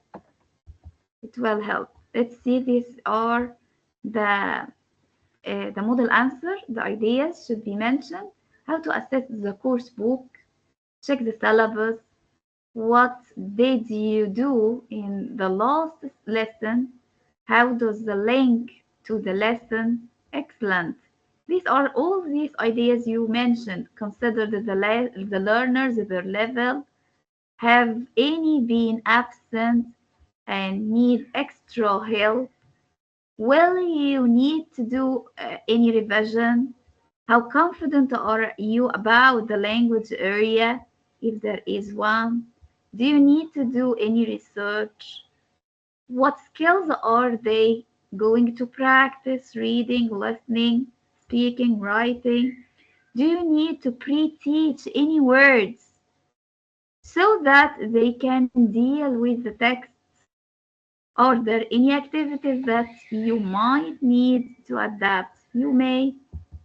It will help. Let's see, these are the model answer. The ideas should be mentioned. How to assess the course book, check the syllabus, what did you do in the last lesson, how does the link to the lesson. Excellent. These are all these ideas you mentioned. Consider the learners, their level, have any been absent and need extra help. Will you need to do any revision? How confident are you about the language area, if there is one? Do you need to do any research? What skills are they going to practice? Reading, listening, speaking, writing? Do you need to pre-teach any words so that they can deal with the text? Are there any activities that you might need to adapt? You may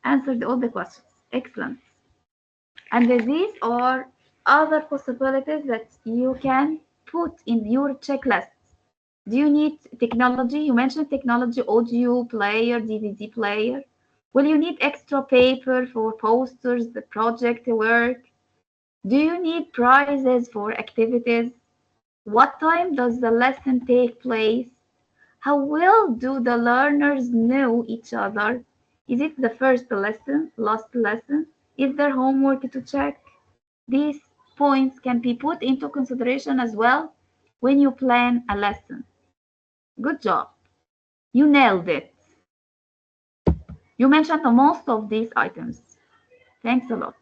answer all the questions. Excellent. And these are other possibilities that you can put in your checklist. Do you need technology? You mentioned technology, audio player, DVD player. Will you need extra paper for posters, the project work? Do you need prizes for activities? What time does the lesson take place? How well do the learners know each other? Is it the first lesson, last lesson? Is there homework to check? These points can be put into consideration as well when you plan a lesson. Good job. You nailed it. You mentioned most of these items. Thanks a lot.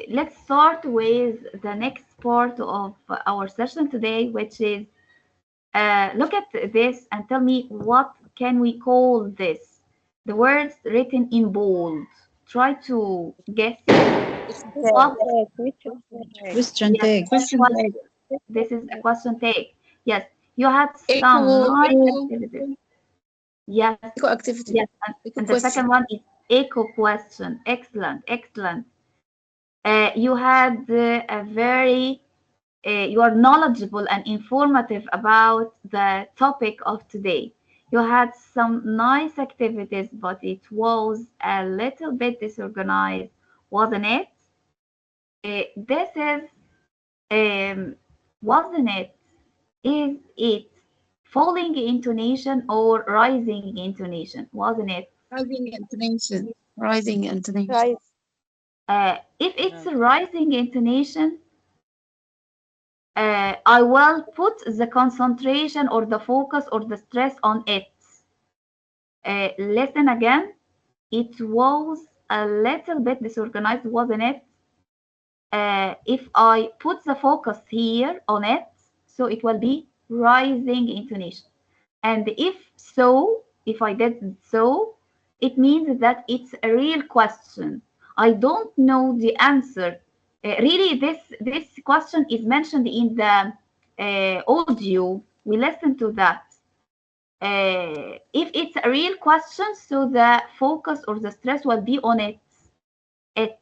Let's start with the next part of our session today, which is look at this and tell me what can we call this? The words written in bold. Try to guess what. Question Yes, tag. this is a question tag. Yes, you had some Echo, nice echo, activities. Yes, echo activity, yes, echo and the question. second one is echo question. Excellent, excellent. You had a very you are knowledgeable and informative about the topic of today. You had some nice activities, but it was a little bit disorganized, wasn't it? This is, wasn't it? Is it falling intonation or rising intonation? Wasn't it? Rising intonation. Rising intonation. Right. If it's a rising intonation, I will put the concentration or the focus or the stress on it. Listen again. It was a little bit disorganized, wasn't it? If I put the focus here on it, so it will be rising intonation. And if I did so, it means that it's a real question. I don't know the answer. Really, this question is mentioned in the audio. We listen to that. If it's a real question, so the focus or the stress will be on it. It.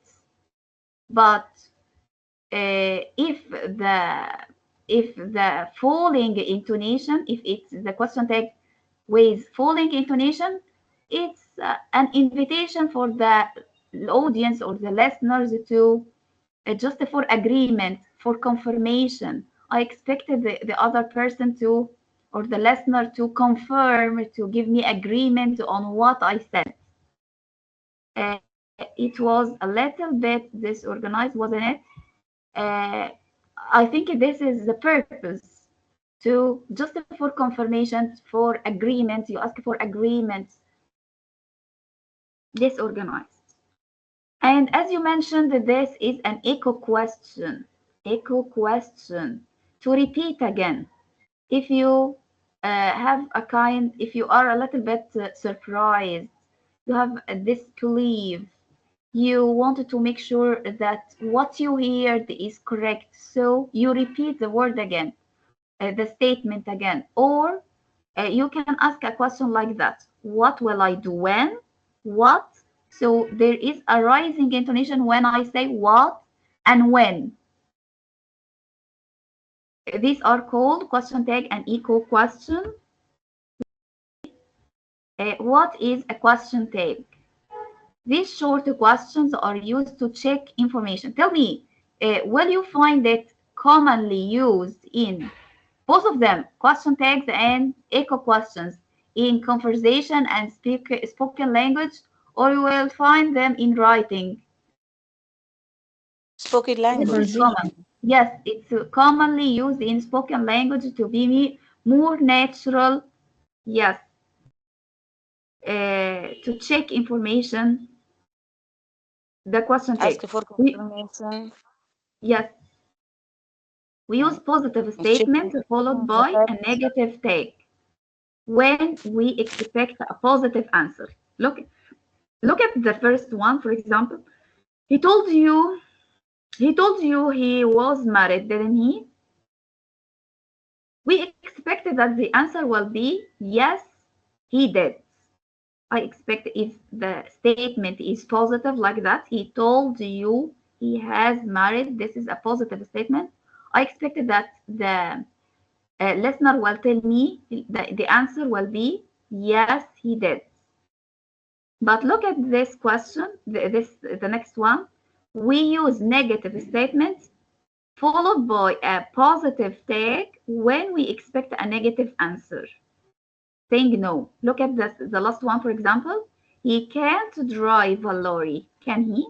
But if the falling intonation, if it's the question tag with falling intonation, it's an invitation for the audience or the listeners to just for agreement, for confirmation. I expected the other person to, or the listener to confirm, to give me agreement on what I said. It was a little bit disorganized, wasn't it? Uh, I think this is the purpose to just for confirmation, for agreement. You ask for agreement, disorganized. And as you mentioned, this is an echo question. Echo question. To repeat again, if you have a kind, if you are a little bit surprised, you have a disbelief, you wanted to make sure that what you heard is correct, so you repeat the word again, the statement again, or you can ask a question like that: what will I do when? What? So there is a rising intonation when I say what and when. These are called question tag and echo question. What is a question tag? These short questions are used to check information. Tell me, will you find it commonly used in both of them, question tags and echo questions, in conversation and spoken language, or you will find them in writing? Spoken Which is language. common? Yes, it's commonly used in spoken language to be more natural. Yes, to check information. The question Ask tag. for We, confirmation. yes, we use positive Check statement followed by a facts. negative tag when we expect a positive answer. Look at the first one, for example. He told you he was married, didn't he? We expected that the answer will be yes, he did. I expect if the statement is positive like that, he told you he has married, this is a positive statement. I expected that the listener will tell me the answer will be yes, he did. But look at this question, the next one. We use negative statements followed by a positive tag when we expect a negative answer, saying no. Look at the last one, for example. He can't drive a lorry, can he?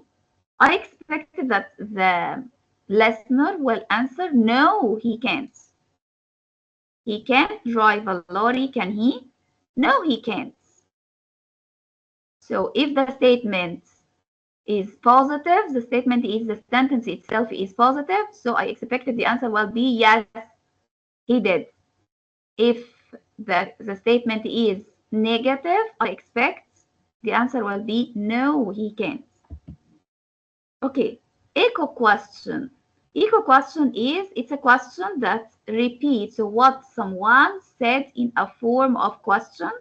I expected that the listener will answer no, he can't. He can't drive a lorry, can he? No, he can't. So if the statement is positive, the statement is the sentence itself is positive, so I expected the answer will be yes, he did. If the statement is negative, I expect the answer will be no, he can't. Okay, echo question. Echo question is, it's a question that repeats what someone said in a form of question.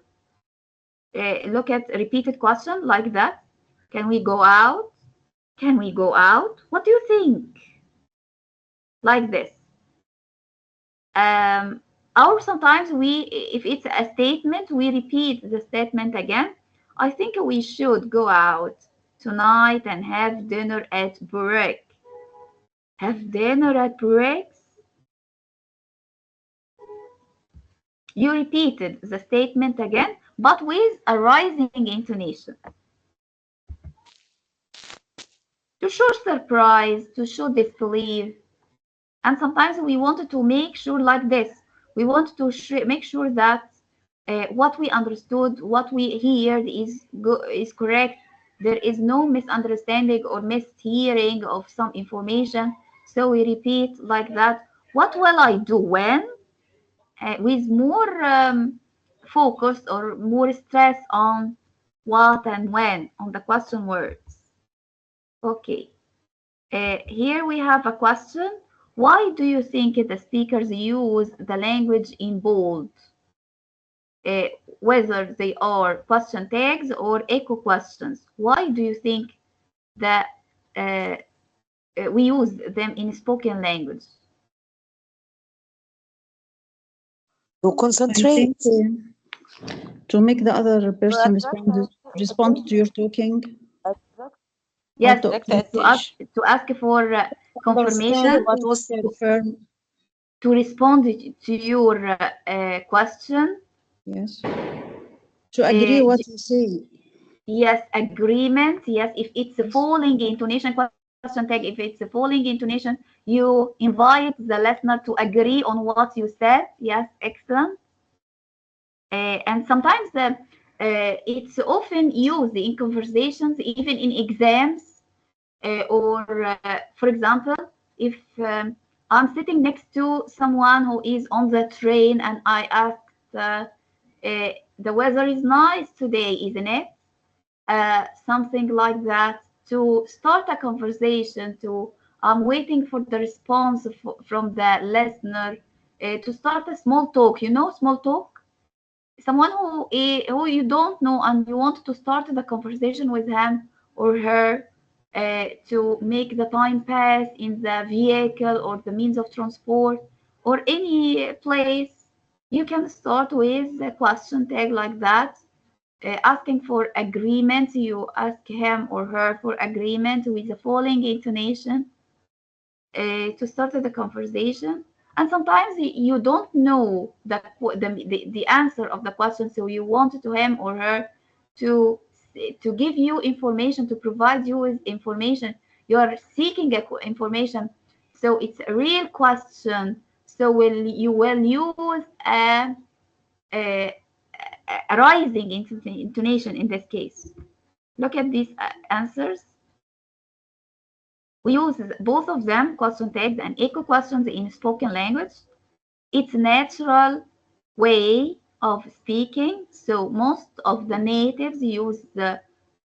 Look at repeated question like that. Can we go out? Can we go out? What do you think? Like this. Or sometimes if it's a statement, we repeat the statement again. I think we should go out tonight and have dinner at break. Have dinner at breaks? You repeated the statement again, but with a rising intonation. To show surprise, to show disbelief. And sometimes we wanted to make sure like this. We want to make sure that what we understood, what we heard is correct. There is no misunderstanding or mishearing of some information. So we repeat like that. What will I do when? With more focus or more stress on what and when, on the question words. Okay. Here we have a question. Why do you think the speakers use the language in bold? Whether they are question tags or echo questions. Why do you think that we use them in spoken language? To I concentrate. think to make the other person respond to your talking, or Yes, to to ask for understand confirmation, what was said. Confirm. to respond to your question. Yes. To agree what you say. Yes, agreement. Yes, if it's a falling intonation, question tag, if it's a falling intonation, you invite the listener to agree on what you said. Yes, excellent. And sometimes it's often used in conversations, even in exams, or for example, if I'm sitting next to someone who is on the train and I ask the weather is nice today, isn't it? Something like that, to start a conversation, to I'm waiting for the response from the listener, to start a small talk, small talk. Someone who you don't know and you want to start the conversation with him or her, to make the time pass in the vehicle or the means of transport or any place. You can start with a question tag like that, asking for agreement. You ask him or her for agreement with the following intonation, to start the conversation. And sometimes you don't know the answer of the question, so you want to him or her to give you information, to provide you with information. You are seeking information, so it's a real question. So you will use a, a rising intonation in this case. Look at these answers. We use both of them, question tags and echo questions, in spoken language. It's a natural way of speaking. So most of the natives use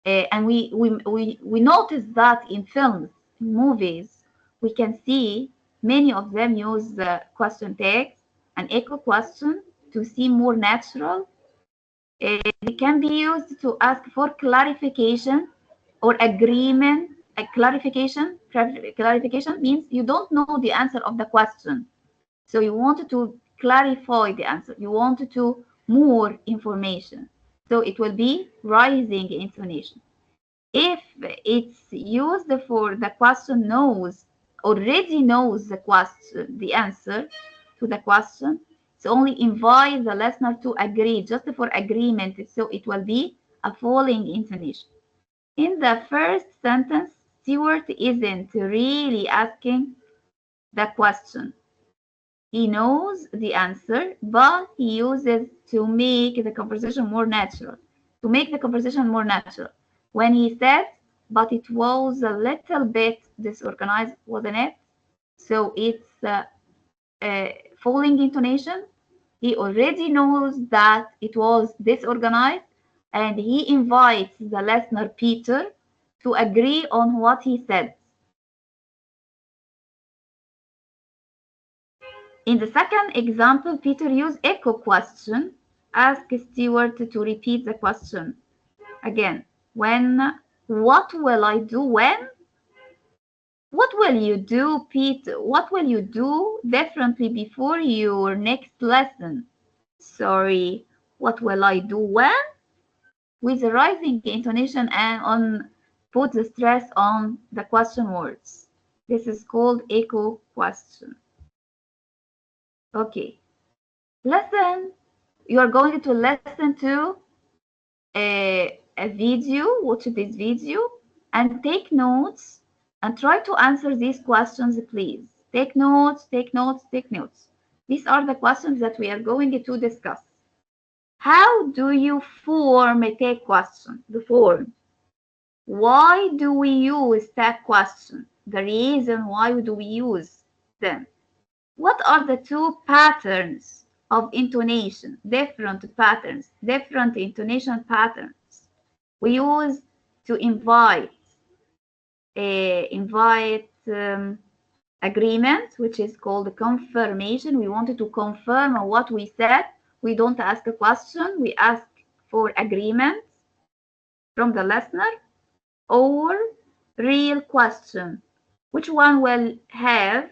and we notice that in films, in movies, we can see many of them use the question tags and echo question to seem more natural. They can be used to ask for clarification or agreement. A clarification means you don't know the answer of the question, so you wanted to clarify the answer. You wanted to more information. So it will be rising intonation. If it's used for the question already knows the question, the answer to the question, so only invite the listener to agree, just for agreement. So it will be a falling intonation. In the first sentence, Stewart isn't really asking the question. He knows the answer, but he uses to make the conversation more natural. To make the conversation more natural. When he said, but it was a little bit disorganized, wasn't it? So it's falling intonation. He already knows that it was disorganized, and he invites the listener, Peter, to agree on what he said. In the second example, Peter used echo question. Ask Stewart to repeat the question again. What will I do when? What will you do, Peter? What will you do differently before your next lesson? Sorry, what will I do when? With a rising intonation and put the stress on the question words. This is called echo question. Okay. You are going to listen to a video, watch this video, and take notes and try to answer these questions, please. Take notes, take notes, take notes. These are the questions that we are going to discuss. How do you form a tag question? The form. Why do we use tag question? The reason why do we use them? What are the two patterns of intonation? Different patterns, different intonation patterns we use to invite agreement, which is called confirmation. We wanted to confirm what we said. We don't ask a question, we ask for agreement from the listener, or real question. Which one will have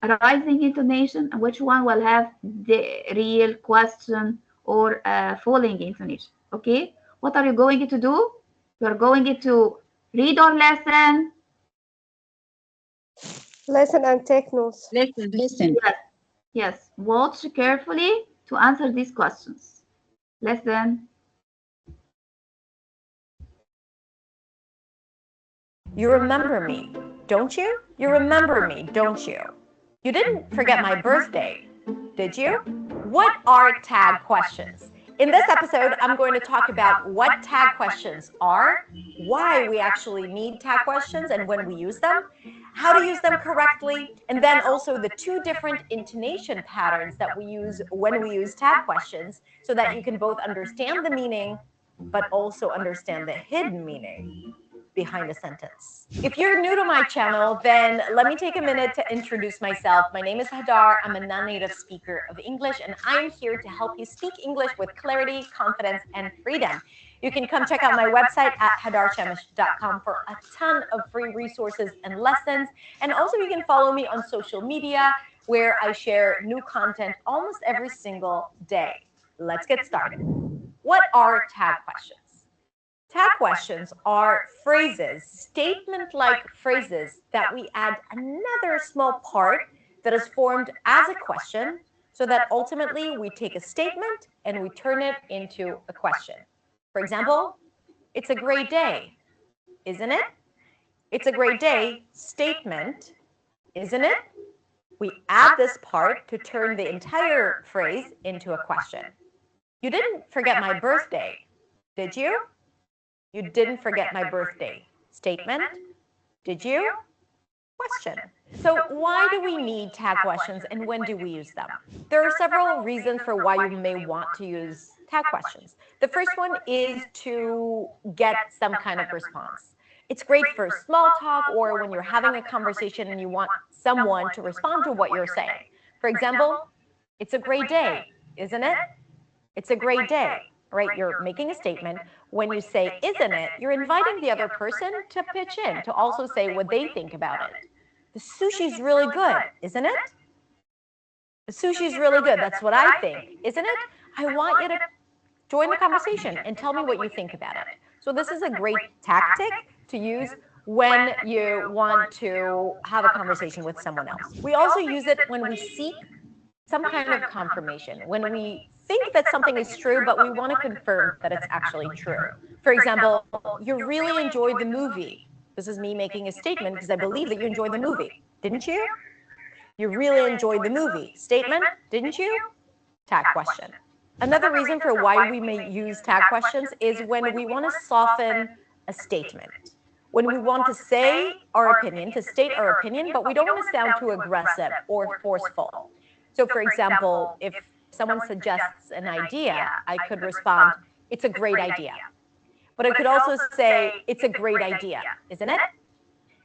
a rising intonation and which one will have the real question or falling intonation? Okay, what are you going to do? You are going to read or listen. Listen and take notes. Listen. Yes. Watch carefully to answer these questions. Listen. You remember me, don't you? You remember me, don't you? You didn't forget my birthday, did you? What are tag questions? In this episode, I'm going to talk about what tag questions are, why we actually need tag questions and when we use them, how to use them correctly, and then also the two different intonation patterns that we use when we use tag questions so that you can both understand the meaning but also understand the hidden meaning behind a sentence. If you're new to my channel, then let me take a minute to introduce myself. My name is Hadar. I'm a non-native speaker of English, and I'm here to help you speak English with clarity, confidence, and freedom. You can come check out my website at hadarchemish.com for a ton of free resources and lessons. And also you can follow me on social media where I share new content almost every single day. Let's get started. What are tag questions? Tag questions are phrases, statement-like phrases that we add another small part that is formed as a question so that ultimately we take a statement and we turn it into a question. For example, it's a great day, isn't it? It's a great day, statement, isn't it? We add this part to turn the entire phrase into a question. You didn't forget my birthday, did you? You didn't forget my birthday. Statement, did you? Question. So why do we need tag questions and when do we use them? There are several reasons for why you may want to use tag questions. The first one is to get some kind of response. It's great for small talk or when you're having a conversation and you want someone to respond to what you're saying. For example, it's a great day, isn't it? It's a great day, right? You're making a statement. When you say, isn't it, you're inviting the other person to pitch in, to also say what they think about it. The sushi's really good, isn't it? The sushi's really good. That's what I think, isn't it? I want you to join the conversation and tell me what you think about it. So this is a great tactic to use when you want to have a conversation with someone else. We also use it when we seek some kind of confirmation, when we think that something is true, but we want to confirm that it's actually true. For example, you really enjoyed the movie. This is me making a statement because I believe that you enjoyed the movie. Didn't you? You really enjoyed the movie. Statement, didn't you? Tag question. Another reason for why we may use tag questions is when we want to soften a statement. When we want to say our opinion, to state our opinion, but we don't want to sound too aggressive or forceful. So for example, if someone suggests an idea, I could respond, it's a great idea. But I could also say, it's a great idea, isn't it?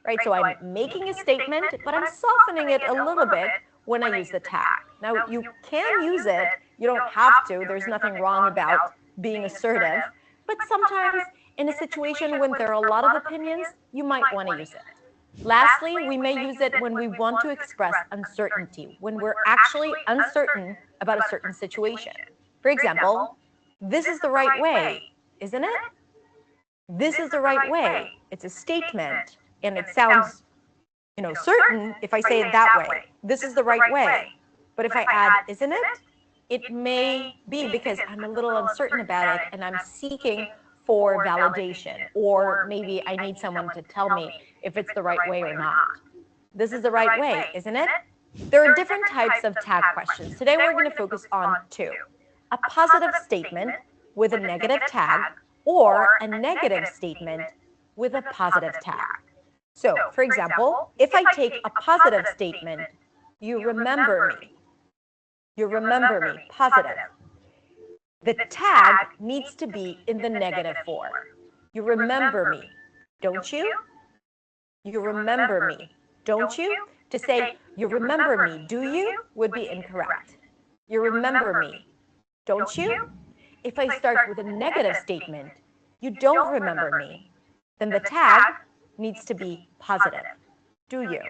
Right, so I'm making a statement, but I'm softening it a little bit when I use the tag. Now, you can use it, you don't have to, there's nothing wrong about being assertive, but sometimes in a situation when there are a lot of opinions, you might want to use it. Lastly, we may use it when we want to express uncertainty, when we're actually uncertain about a certain situation. For example, this is the right way, isn't it? This is the right way. It's a statement, and it sounds, certain if I say it that way. This is the right way. But if I add, isn't it? It may be because I'm a little uncertain about it, and I'm seeking for validation, or maybe I need someone to tell me if it's the right way or not. This is the right way, isn't it? There are different types of tag questions. Today we're going to focus on two. A positive statement with a negative tag, or a negative statement with a positive tag. So, for example, if I take a positive statement, you remember me. You remember me, positive. The tag needs to be in the negative form. You remember me, don't you? You remember me, don't you? To say, you remember me, do you, would be incorrect. You remember me, don't you? If I start with a negative statement, you don't remember me, then the tag needs to be positive. Do you?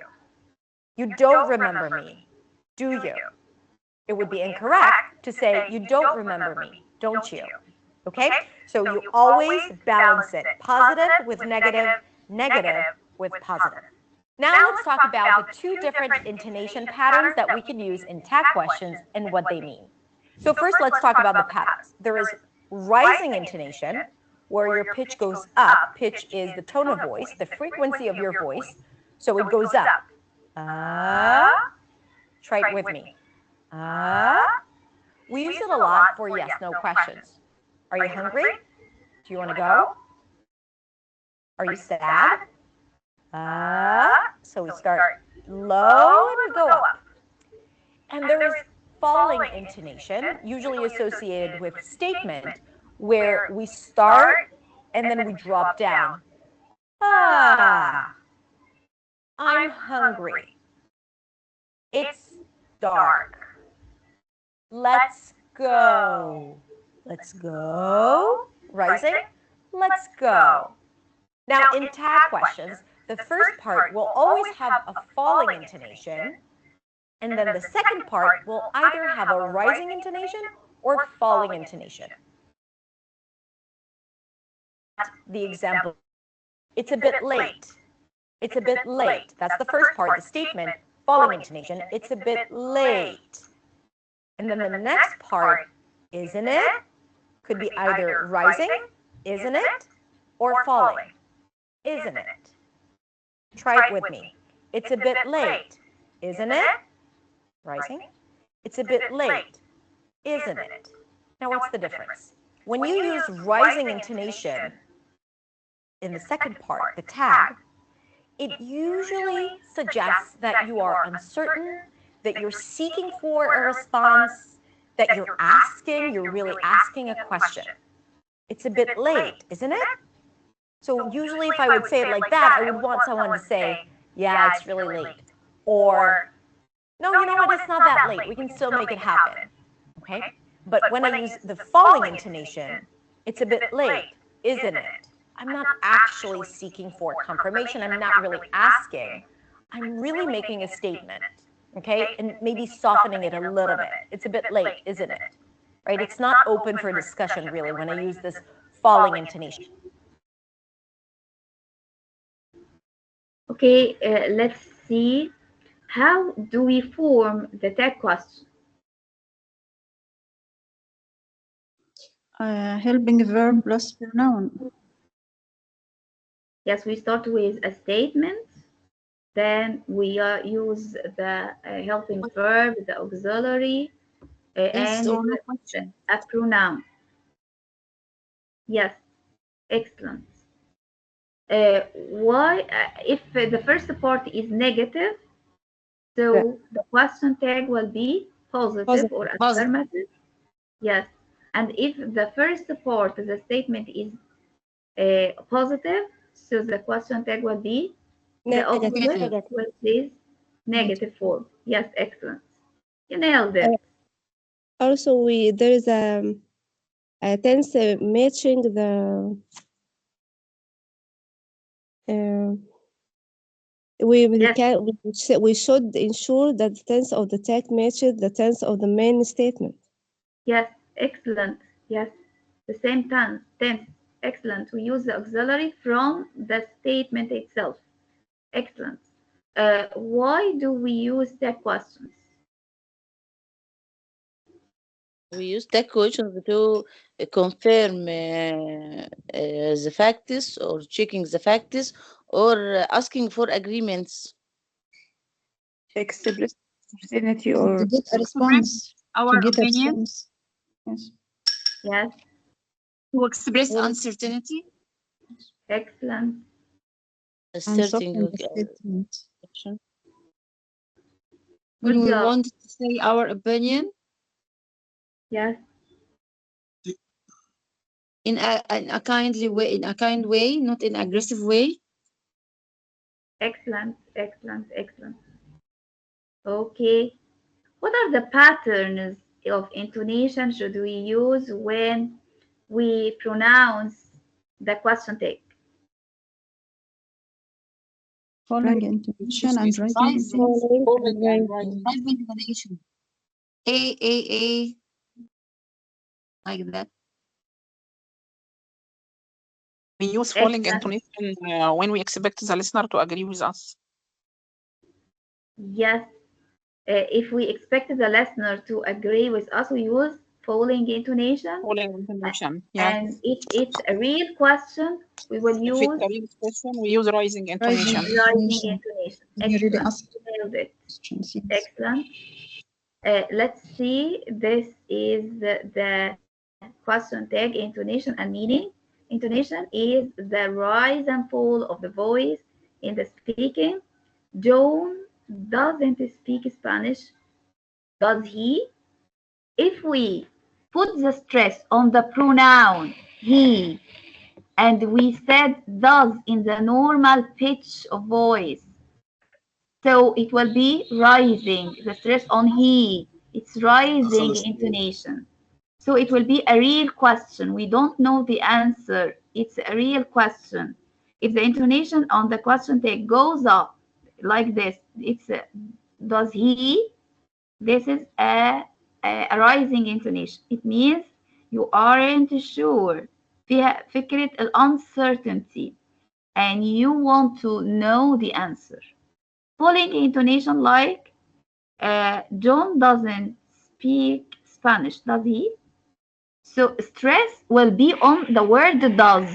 You don't remember me, do you? It would be incorrect to say, you don't remember me, don't you? Okay? So you always balance it. Positive with negative, negative with positive. Now let's talk about the two different intonation patterns that we can use in tag questions and what they mean. So first, let's talk about the patterns. There is rising intonation, where your pitch goes up. Pitch is the tone of voice, the frequency of your voice. So it goes up. Try it with me. We use it a lot for yes, no questions. Are you hungry? Do you want to go? Are you sad? So we start low and we go up. And there is falling intonation, usually associated with statement, where we start and then we drop down. Ah, I'm hungry. It's dark. Let's go. Let's go. Rising. Let's go. Now, in tag questions, the first part will always have a falling intonation, and then the second part will either have a rising intonation or falling intonation. The example, it's a bit late. It's a bit late. That's the first part, the statement, falling intonation. It's a bit late. And then the next part, isn't it? Could be either rising, isn't it? Or falling, isn't it? Try it with me. It's a bit late, isn't it? Rising. It's a bit late, isn't it? Now, what's the difference? When you use rising intonation in the second part, the tag, it usually suggests that you are uncertain, that you're seeking for a response, that you're really asking a question. It's a bit late, isn't it? So usually if I would say it like that, I would want someone to say, yeah, it's really late. Or, no, you know what, it's not that late. We can still make it happen. Okay? But when I use the falling intonation, it's a bit late, isn't it? I'm not actually seeking for confirmation. I'm not really asking. I'm really making a statement. Okay? And maybe softening it a little bit. It's a bit late, isn't it? Right? It's not open for discussion really when I use this falling intonation. Okay, let's see. How do we form the tag question? Helping verb plus pronoun. Yes, we start with a statement. Then we use the helping verb, the auxiliary, and a pronoun. Yes, excellent. Why, if the first part is negative, so the question tag will be positive or affirmative. Yes, and if the first part of the statement is positive, so the question tag will be the opposite, which is negative form. Yes, excellent. You nailed it. Also, there is a tense matching the we should ensure that the tense of the tag matches the tense of the main statement. Yes, excellent. Yes, the same tense. Excellent. We use the auxiliary from the statement itself. Excellent. Why do we use tag questions? We use tag questions to confirm the facts or checking the facts or asking for agreements. Express certainty or To get a response. Our to get opinion. A response. Yes. Yes. To express uncertainty. Excellent. Asserting when we job. want to say our opinion. Yes. In a kindly way, in a kind way, not in aggressive way. Excellent, excellent, excellent. Okay. What are the patterns of intonation should we use when we pronounce the question tag? Following intonation and rising writing. intonation. A, like that. We use falling intonation when we expect the listener to agree with us. Yes. If we expect the listener to agree with us, we use falling intonation. Falling intonation, yeah. And if it's a real question, we will use. If it's a real question, we use rising intonation. Rising intonation. Excellent. Excellent. Let's see. This is the question tag intonation and meaning. Intonation is the rise and fall of the voice in the speaking. John doesn't speak Spanish, does he? If we put the stress on the pronoun he and we said does in the normal pitch of voice, so it will be rising, the stress on he, it's rising intonation. So it will be a real question. We don't know the answer. It's a real question. If the intonation on the question tag goes up like this, it's does he? This is a rising intonation. It means you aren't sure. فيها فكرة uncertainty and you want to know the answer. Falling intonation like John doesn't speak Spanish, does he? So stress will be on the word does.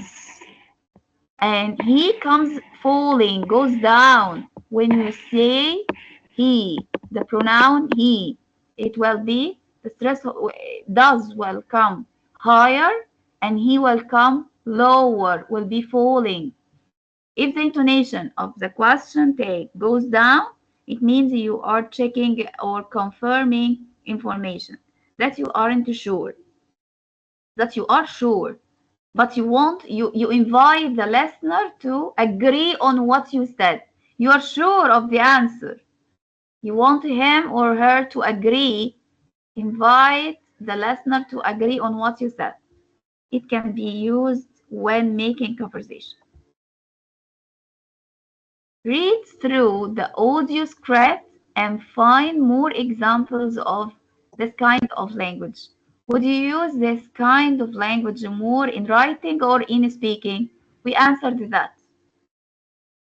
And he comes falling, goes down. When you say he, the pronoun he, it will be the stress does will come higher and he will come lower, will be falling. If the intonation of the question tag goes down, it means you are checking or confirming information that you aren't sure, that you are sure, but you invite the listener to agree on what you said. You are sure of the answer. You want him or her to agree. Invite the listener to agree on what you said. It can be used when making conversation. Read through the audio script and find more examples of this kind of language. Would you use this kind of language more in writing or in speaking? We answered that.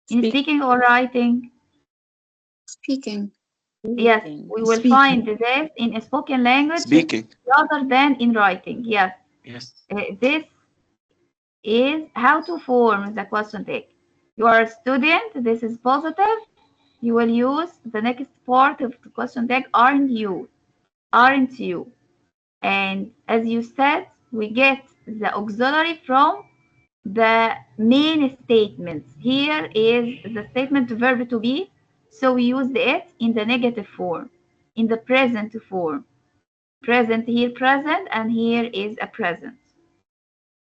In speaking or writing? Speaking. Yes, we will find this in a spoken language Speaking. rather than in writing. Yes. Yes. This is how to form the question tag. You are a student, this is positive. You will use the next part of the question tag, aren't you? Aren't you? And as you said, we get the auxiliary from the main statements. Here is the statement verb to be, so we used it in the negative form, in the present form. Present here, present, and here is a present.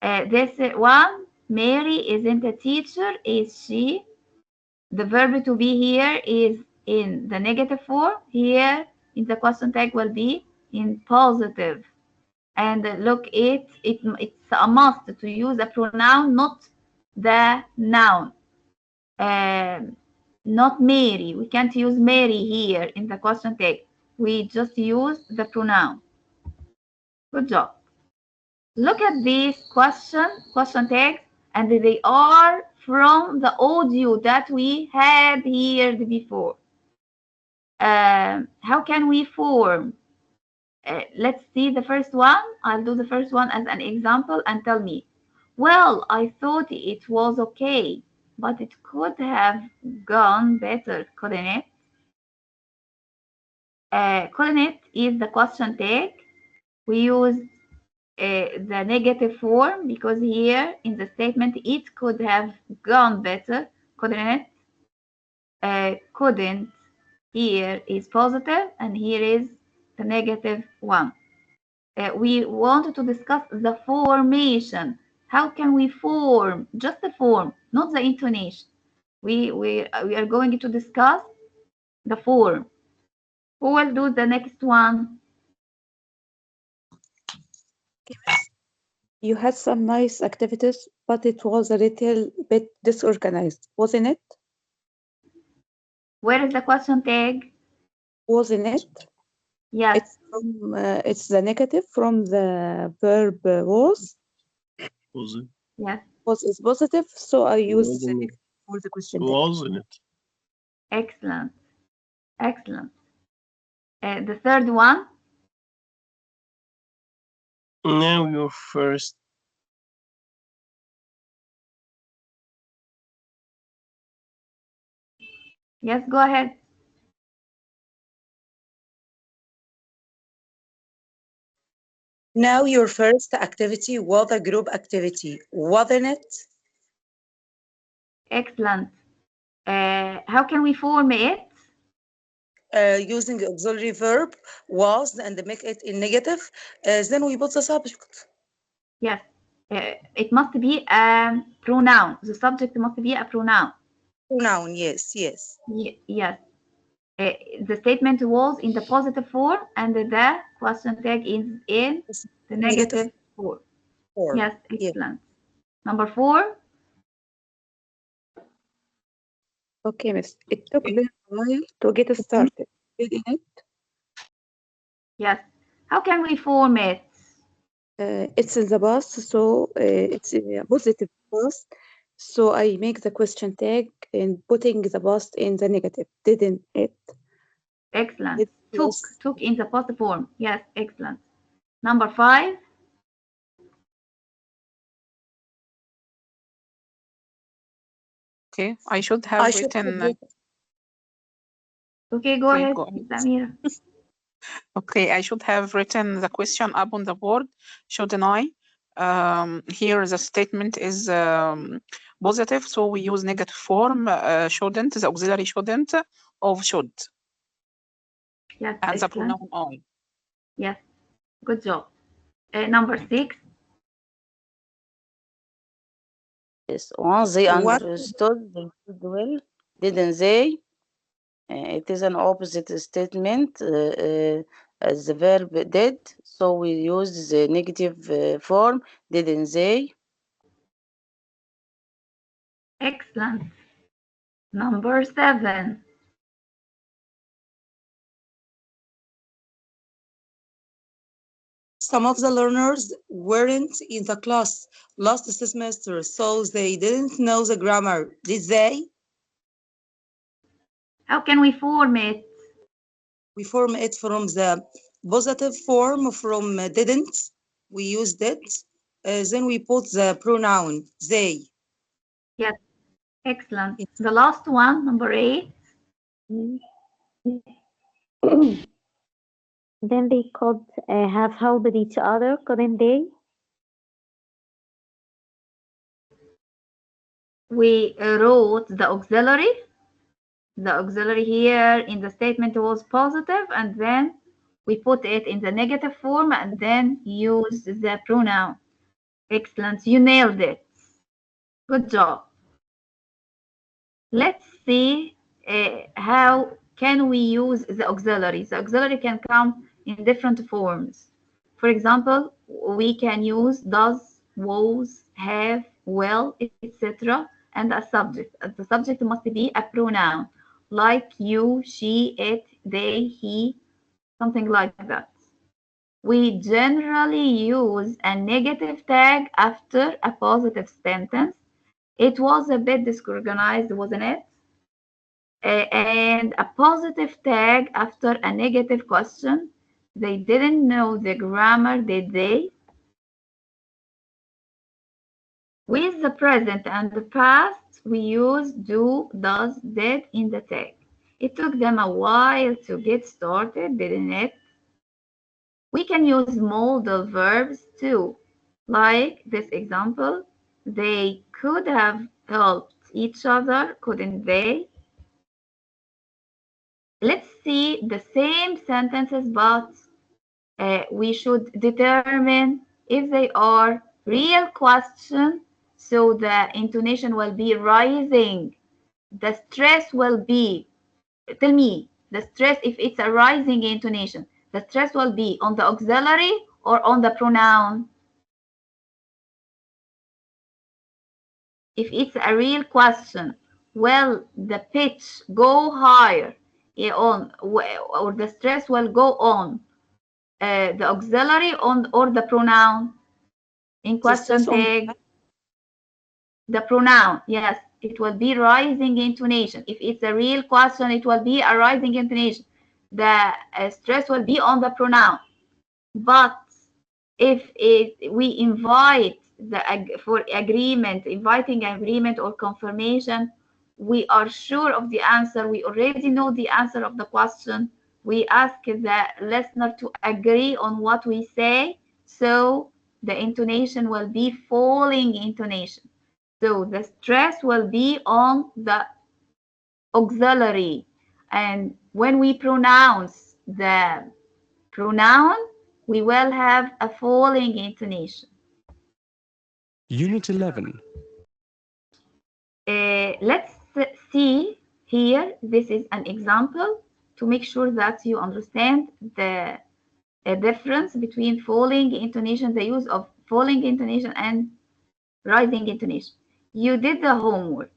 This one, Mary isn't a teacher, is she? The verb to be here is in the negative form. Here in the question tag will be in positive. And look, it's a must to use a pronoun, not the noun. Not Mary. We can't use Mary here in the question tag. We just use the pronoun. Good job. Look at these question tags, and they are from the audio that we had heard before. How can we form? Let's see the first one. I'll do the first one as an example and tell me. Well, I thought it was okay, but it could have gone better, couldn't it? Couldn't it is the question tag. We use the negative form because here in the statement it could have gone better, couldn't it? Couldn't here is positive and here is the negative one. We wanted to discuss the formation. How can we form? Just the form, not the intonation. We are going to discuss the form. Who will do the next one? You had some nice activities, but it was a little bit disorganized, wasn't it? Where is the question tag? Wasn't it? Yes. It's the negative from the verb was. Was it? Yes. Was is positive, so I use the Wasn't it? negative for the question tag. Wasn't it? Excellent. Excellent. The third one? Now you're first. Yes, go ahead. Now your first activity was a group activity, wasn't it? Excellent. How can we form it? Using auxiliary verb was and make it in negative, then we put the subject. Yes. It must be a pronoun. The subject must be a pronoun. Pronoun, yes, yes. Yes. The statement was in the positive form and the question tag is in the negative form. Yes, excellent. Number 4. Okay, miss. It took them a while to get started. Didn't it? Yes. How can we form it? It's in the past, so it's a positive past. So I make the question tag and putting the past in the negative. Didn't it? Excellent. Took in the past form. Yes, excellent. Number 5. Okay, I should have written. Okay, go ahead, Samira. Okay, I should have written the question up on the board, shouldn't I? Here the statement is positive, so we use negative form, shouldn't, the auxiliary shouldn't of should. Yes, and the excellent. pronoun I. Yes, good job. Number 6. Yes, once they What? understood, they did well, didn't they? It is an opposite statement as the verb did, so we use the negative form, didn't they? Excellent. Number 7. Some of the learners weren't in the class last semester, so they didn't know the grammar, did they? How can we form it? We form it from the positive form from didn't. We use did. Then we put the pronoun they. Yes, excellent. The last one, number 8. Then they could have helped each other, couldn't they? We wrote the auxiliary. The auxiliary here in the statement was positive, and then we put it in the negative form and then use the pronoun. Excellent. You nailed it. Good job. Let's see how can we use the auxiliary. The auxiliary can come in different forms. For example, we can use does, was, have, will, etc. and a subject. The subject must be a pronoun like you, she, it, they, he, something like that. We generally use a negative tag after a positive sentence. It was a bit disorganized, wasn't it? And a positive tag after a negative question. They didn't know the grammar, did they? With the present and the past, we use do, does, did in the tag. It took them a while to get started, didn't it? We can use modal verbs too, like this example. They could have helped each other, couldn't they? Let's see the same sentences, but we should determine if they are real question, so the intonation will be rising. The stress will be, tell me, the stress, if it's a rising intonation, the stress will be on the auxiliary or on the pronoun? If it's a real question, will the pitch go higher on, or the stress will go on the auxiliary on or the pronoun? In question tag, the pronoun, yes, it will be rising intonation. If it's a real question, it will be a rising intonation. The stress will be on the pronoun. But if we invite for agreement, inviting agreement or confirmation, we are sure of the answer. We already know the answer of the question. We ask the listener to agree on what we say, so the intonation will be falling intonation. So the stress will be on the auxiliary. And when we pronounce the pronoun, we will have a falling intonation. Unit 11. Let's see here. This is an example to make sure that you understand the difference between falling intonation, the use of falling intonation and rising intonation. You did the homework.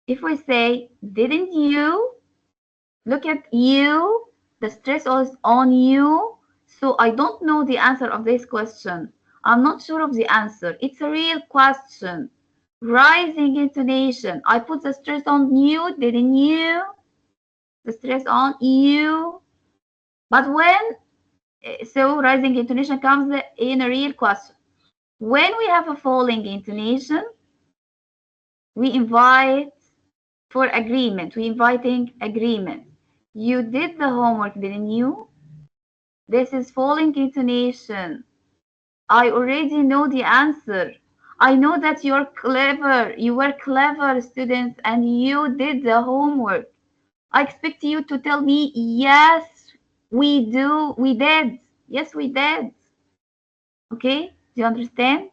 If we say, didn't you? Look at you. The stress is on you. So I don't know the answer of this question. I'm not sure of the answer. It's a real question. Rising intonation. I put the stress on you, didn't you? The stress on you. But when, so rising intonation comes in a real question. When we have a falling intonation, we invite for agreement. We inviting agreement. You did the homework, didn't you? This is falling intonation. I already know the answer. I know that you're clever. You were clever students and you did the homework. I expect you to tell me, yes, we do, we did. Yes, we did. Okay, do you understand?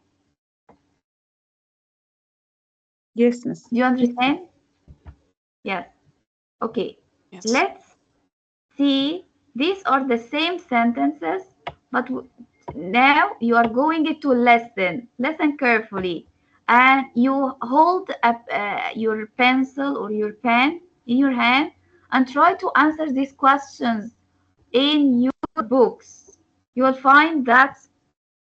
Yes, miss. Do you understand? Yes. Okay. Yes. Let's see. These are the same sentences, but now you are going to listen. Listen carefully. And you hold up your pencil or your pen in your hand and try to answer these questions in your books. You will find that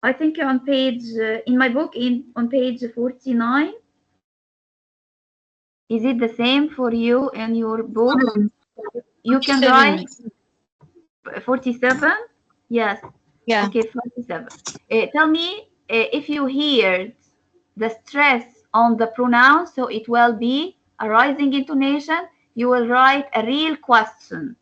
I think on page in my book on page 49. Is it the same for you in your book? You can 47, write miss. 47. Yes. Yeah. Okay, 47. Tell me if you heard the stress on the pronoun, so it will be a rising intonation. You will write a real question.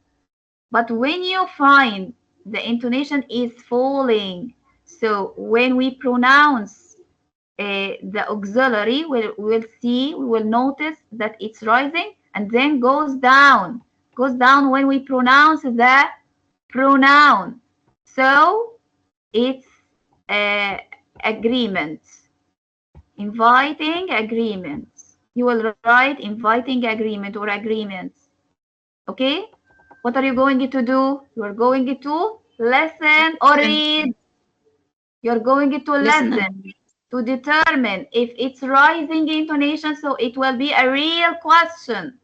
But when you find the intonation is falling, so when we pronounce the auxiliary, we'll see, we will notice that it's rising and then goes down. Goes down when we pronounce the pronoun. So it's agreement. Inviting agreement. You will write inviting agreement or agreements. Okay? What are you going to do? You are going to listen or read. You're going to listen to determine if it's rising intonation, so it will be a real question,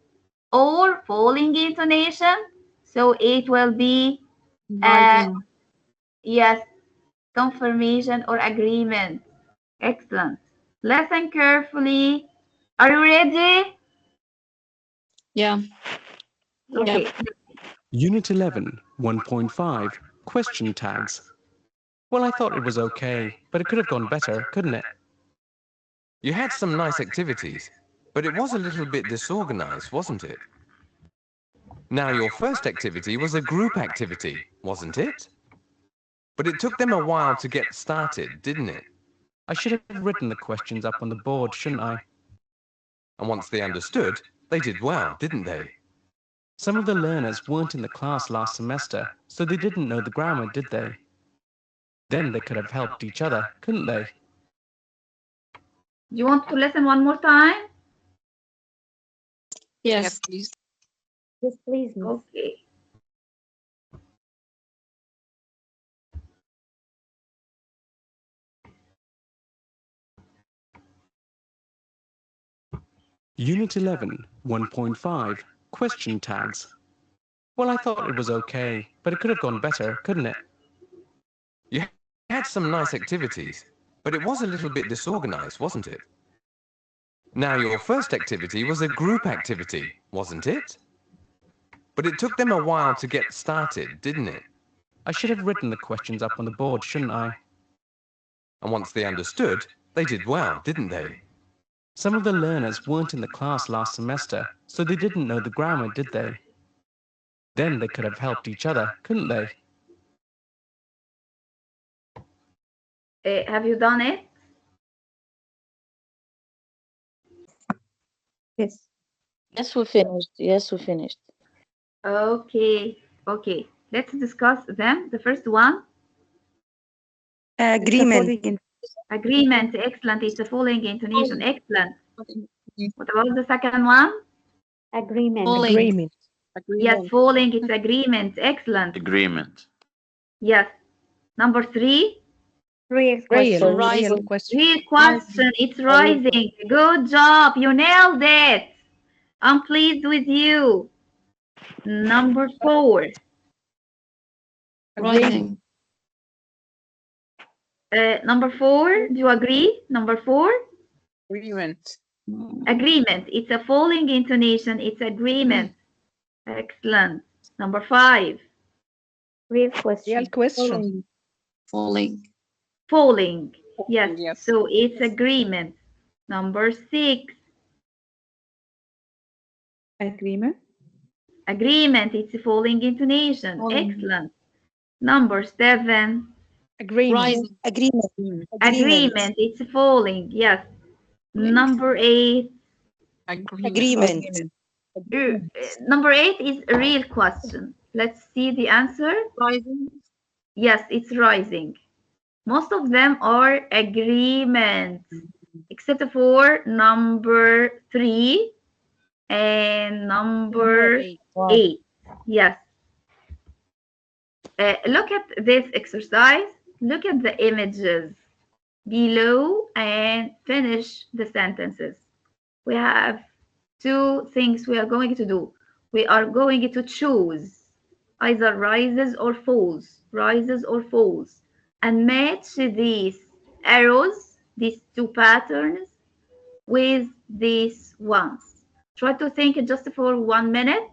or falling intonation, so it will be yes, confirmation or agreement. Excellent. Listen carefully. Are you ready? Yeah. Okay. Unit 11, 1.5, question tags. Well, I thought it was okay, but it could have gone better, couldn't it? You had some nice activities, but it was a little bit disorganized, wasn't it? Now, your first activity was a group activity, wasn't it? But it took them a while to get started, didn't it? I should have written the questions up on the board, shouldn't I? And once they understood, they did well, didn't they? Some of the learners weren't in the class last semester, so they didn't know the grammar, did they? Then they could have helped each other, couldn't they? Do you want to listen one more time? Yes. Yes, please. Yes, please, miss. Okay. Unit 11, 1.5, question tags. Well, I thought it was okay, but it could have gone better, couldn't it? You had some nice activities, but it was a little bit disorganized, wasn't it? Now, your first activity was a group activity, wasn't it? But it took them a while to get started, didn't it? I should have written the questions up on the board, shouldn't I? And once they understood, they did well, didn't they? Some of the learners weren't in the class last semester, so they didn't know the grammar, did they? Then they could have helped each other, couldn't they? Have you done it? Yes. Yes, we finished. Yes, we finished. Okay, okay. Let's discuss them. The first one, Agreement. agreement. Excellent. It's a falling intonation. Excellent. What about the second one? Agreement. Agreement. Yes, falling. It's agreement. Excellent. Agreement. Yes. Number three, Real Real. question. Real question. real question. It's rising. Good job. You nailed it. I'm pleased with you. Number four, Rising. number four. Do you agree? Number four, Agreement. agreement. It's a falling intonation. It's agreement. Excellent. Number five, Real Real question. question. Falling. falling. Yes. Yes. So it's agreement. Number six, Agreement. agreement. It's a falling intonation. Falling. Excellent. Number seven, Agreement. Rising. Agreement. agreement. It's falling. Yes. Number eight, Agreement. number eight is a real question. Let's see the answer. Rising. Yes, it's rising. Most of them are agreements, except for number three and number eight. Yes. Look at this exercise. Look at the images below and finish the sentences. We have two things we are going to do. We are going to choose either rises or falls, and match these arrows, these two patterns, with these ones. Try to think just for 1 minute.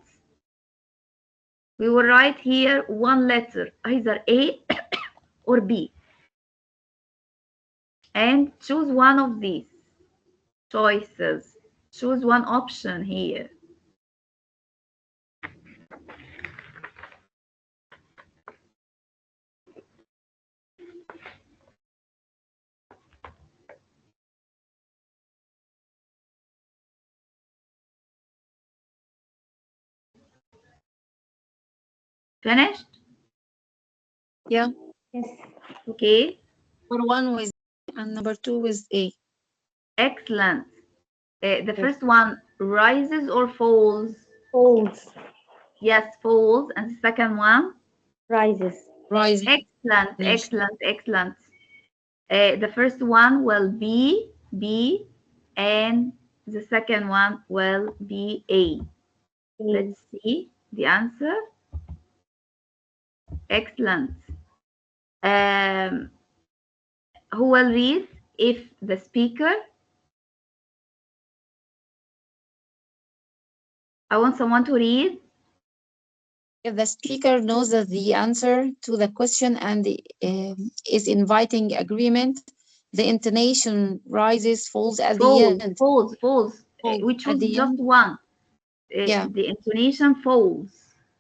We will write here one letter, either A or B, and choose one of these choices. Choose one option here. Finished? Yeah. Yes. Okay. Number one with and number two with A. Excellent. The first one, rises or falls? Falls. Yes, falls. And the second one? Rises. Rising. Excellent, excellent, excellent. The first one will be B, and the second one will be A. Let's see the answer. Excellent. Um, who will read? If the speaker, I want someone to read. If the speaker knows that the answer to the question and is inviting agreement, the intonation rises, falls at the end. Falls. We At choose the just end. one. Yeah. The intonation falls.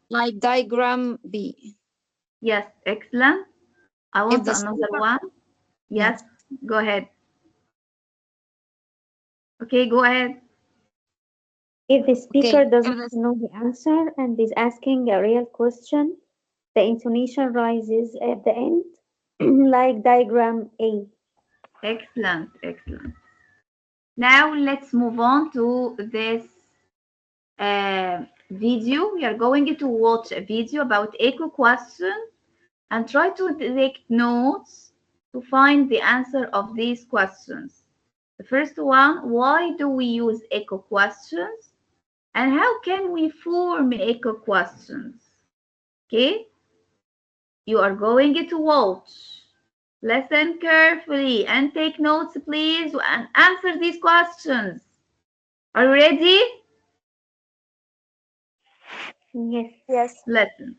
Like diagram B. Yes, excellent. I want the another speaker- one. Yes, go ahead. Okay, go ahead. If the speaker Okay. doesn't know the answer and is asking a real question, the intonation rises at the end, like diagram A. Excellent, excellent. Now let's move on to this video. We are going to watch a video about echo questions and try to take notes to find the answer of these questions. The first one, why do we use echo questions? And how can we form echo questions? Okay, you are going to watch. Listen carefully and take notes, please, and answer these questions. Are you ready? Yes. Yes. Listen.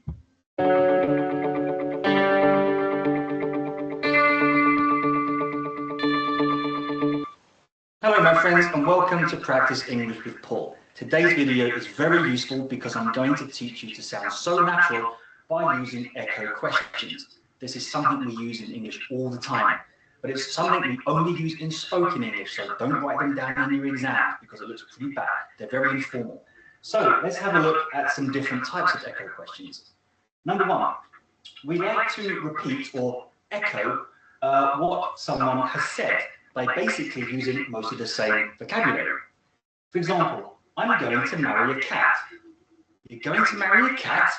Hello my friends and welcome to Practice English with Paul. Today's video is very useful because I'm going to teach you to sound so natural by using echo questions. This is something we use in English all the time, but it's something we only use in spoken English, so don't write them down in your exams because it looks pretty bad. They're very informal. So let's have a look at some different types of echo questions. Number one, we like to repeat or echo what someone has said by basically using most of the same vocabulary. For example, I'm going to marry a cat. You're going to marry a cat.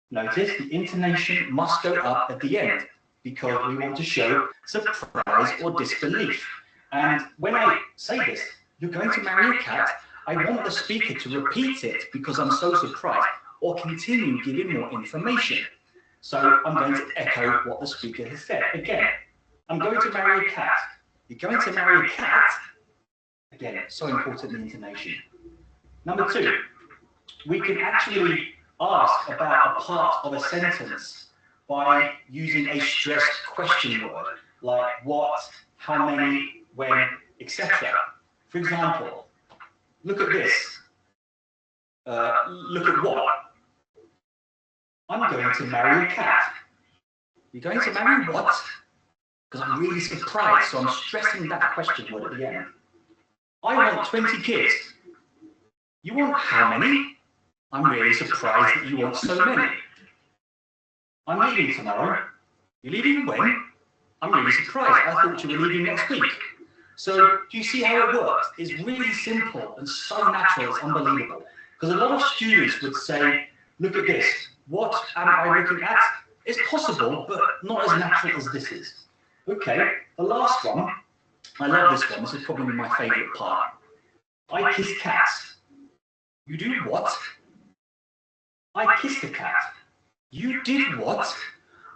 Notice the intonation must go up at the end because we want to show surprise or disbelief. And when I say this, you're going to marry a cat, I want the speaker to repeat it because I'm so surprised, or continue giving more information. So I'm going to echo what the speaker has said. Again, I'm going to marry a cat. You're going to marry a cat. Again, so important, the intonation. Number two, we can actually ask about a part of a sentence by using a stressed question word, like what, how many, when, etc. For example, look at this. Look at what? I'm going to marry a cat. You're going to marry what? Because I'm really surprised, so I'm stressing that question word at the end. I want 20 kids. You want how many? I'm really surprised that you want so many. I'm leaving tomorrow. You're leaving when? I'm really surprised. I thought you were leaving next week. So do you see how it works? It's really simple and so natural, it's unbelievable. Because a lot of students would say, look at this. What am I looking at? It's possible, but not as natural as this is. Okay, the last one. I love this one. This is probably my favourite part. I kiss cats. You do what? I kissed a cat. You did what?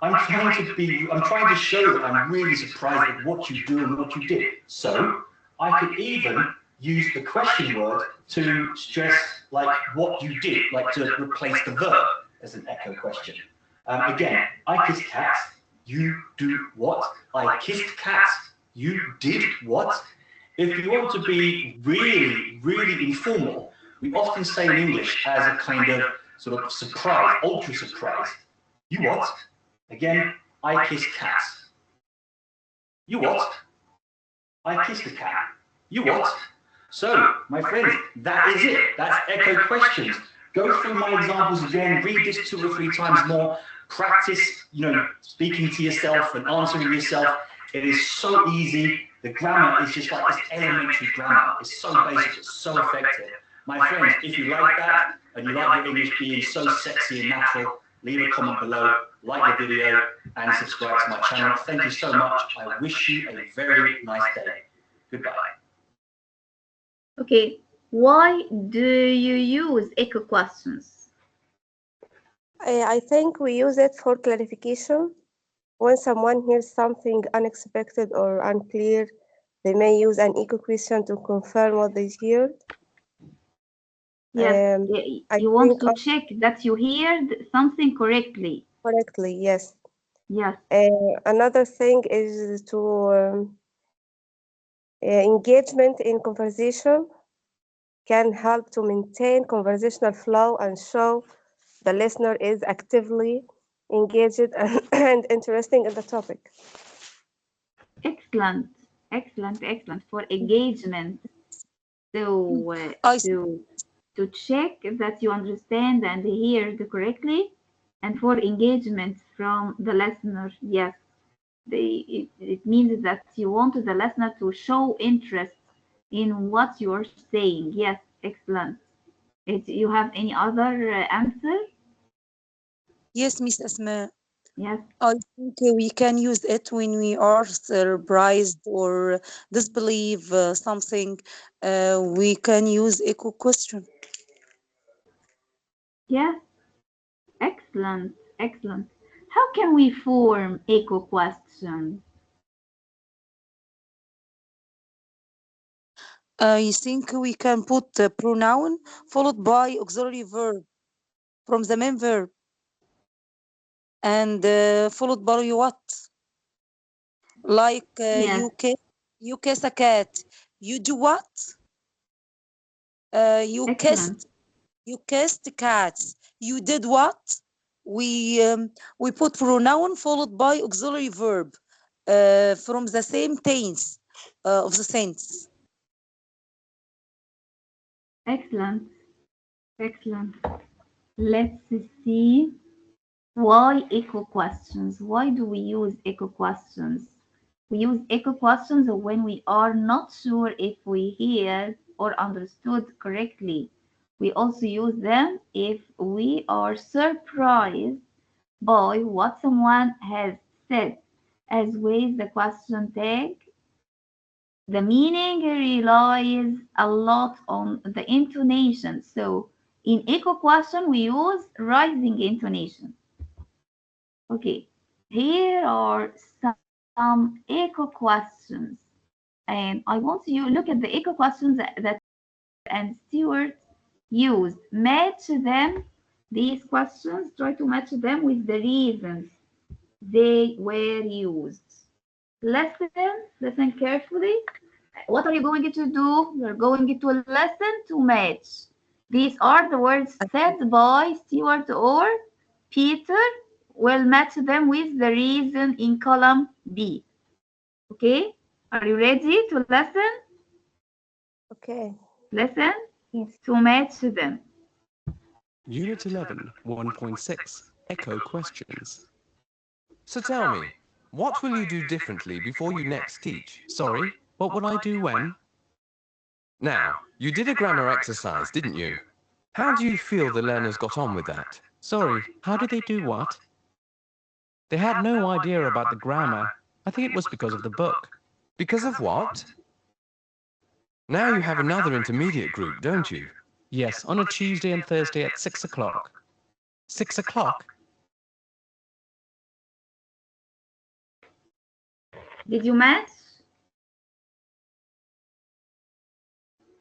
I'm trying to show that I'm really surprised at what you do and what you did. So I could even use the question word to stress like what you did, like to replace the verb as an echo question. Again, I kissed cats. You do what? I kissed cats. You did what? If you want to be really, really informal, we often say in English as a kind of sort of surprise, ultra surprise. You what? Again, I kissed cats. You what? I kissed a cat. You what? So, my friends, that is it. That's echo questions. Go through my examples again, read this 2 or 3 times more, practice, speaking to yourself and answering yourself. It is so easy. The grammar is just like this elementary grammar. It's so basic, it's so effective. My friends, if you like that and you like your English being so sexy and natural, leave a comment below, like the video, and subscribe to my channel. Thank you so much. I wish you a very nice day. Goodbye. Okay, why do you use echo questions? I think we use it for clarification. When someone hears something unexpected or unclear, they may use an echo question to confirm what they heard. Yes, I you want think to check that you heard something correctly. correctly, yes. Yes. Another thing is to engagement in conversation can help to maintain conversational flow and show the listener is actively engaged and interested in the topic. Excellent, excellent, excellent for engagement. So to check that you understand and hear correctly, and for engagement from the listener. Yes, it means that you want the listener to show interest in what you are saying. Yes, excellent. You have any other answer? Yes, Miss Asma. Yes. I think we can use it when we are surprised or disbelieve something. We can use echo question. Yes, excellent, excellent. How can we form echo question? I think we can put the pronoun followed by auxiliary verb from the main verb and followed by what? Like Yes. you kiss a cat. You do what? You Excellent. kissed cats. You did what? We put pronoun followed by auxiliary verb from the same tense of the sentence. Excellent. Excellent. Let's see. Why echo questions? Why do we use echo questions? We use echo questions when we are not sure if we heard or understood correctly. We also use them if we are surprised by what someone has said. As with the question tag, the meaning relies a lot on the intonation. So in echo question, we use rising intonation. Okay, here are some echo questions. And I want you look at the echo questions that and Stewart used. Match them, these questions, try to match them with the reasons they were used. Listen carefully. What are you going to do? You're going to listen to match. These are the words said by Stewart or Peter. We'll match them with the reason in column B. Okay? Are you ready to listen? Okay. Listen Yes. to match them. Unit 11, 1.6, Echo Questions. So tell me, what will you do differently before you next teach? Sorry, what will I do when? Now, you did a grammar exercise, didn't you? How do you feel the learners got on with that? Sorry, how did they do what? They had no idea about the grammar. I think it was because of the book. Because of what? Now you have another intermediate group, don't you? Yes, on a Tuesday and Thursday at 6 o'clock. 6 o'clock? Did you match?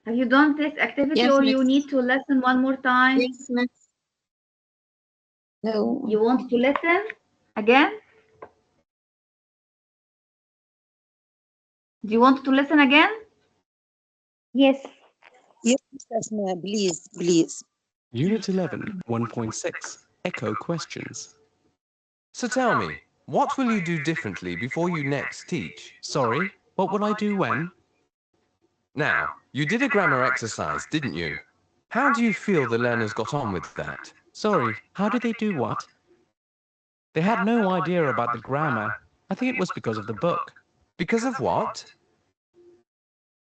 Have you done this activity Yes, or miss. you need to listen one more time? Yes, miss. No. You want to listen again? Do you want to listen again? Yes. Yes, Asma, please, please. Unit 11, 1.6, Echo Questions. So tell me, what will you do differently before you next teach? Sorry, what will I do when? Now, you did a grammar exercise, didn't you? How do you feel the learners got on with that? Sorry, how did they do what? They had no idea about the grammar. I think it was because of the book. Because of what?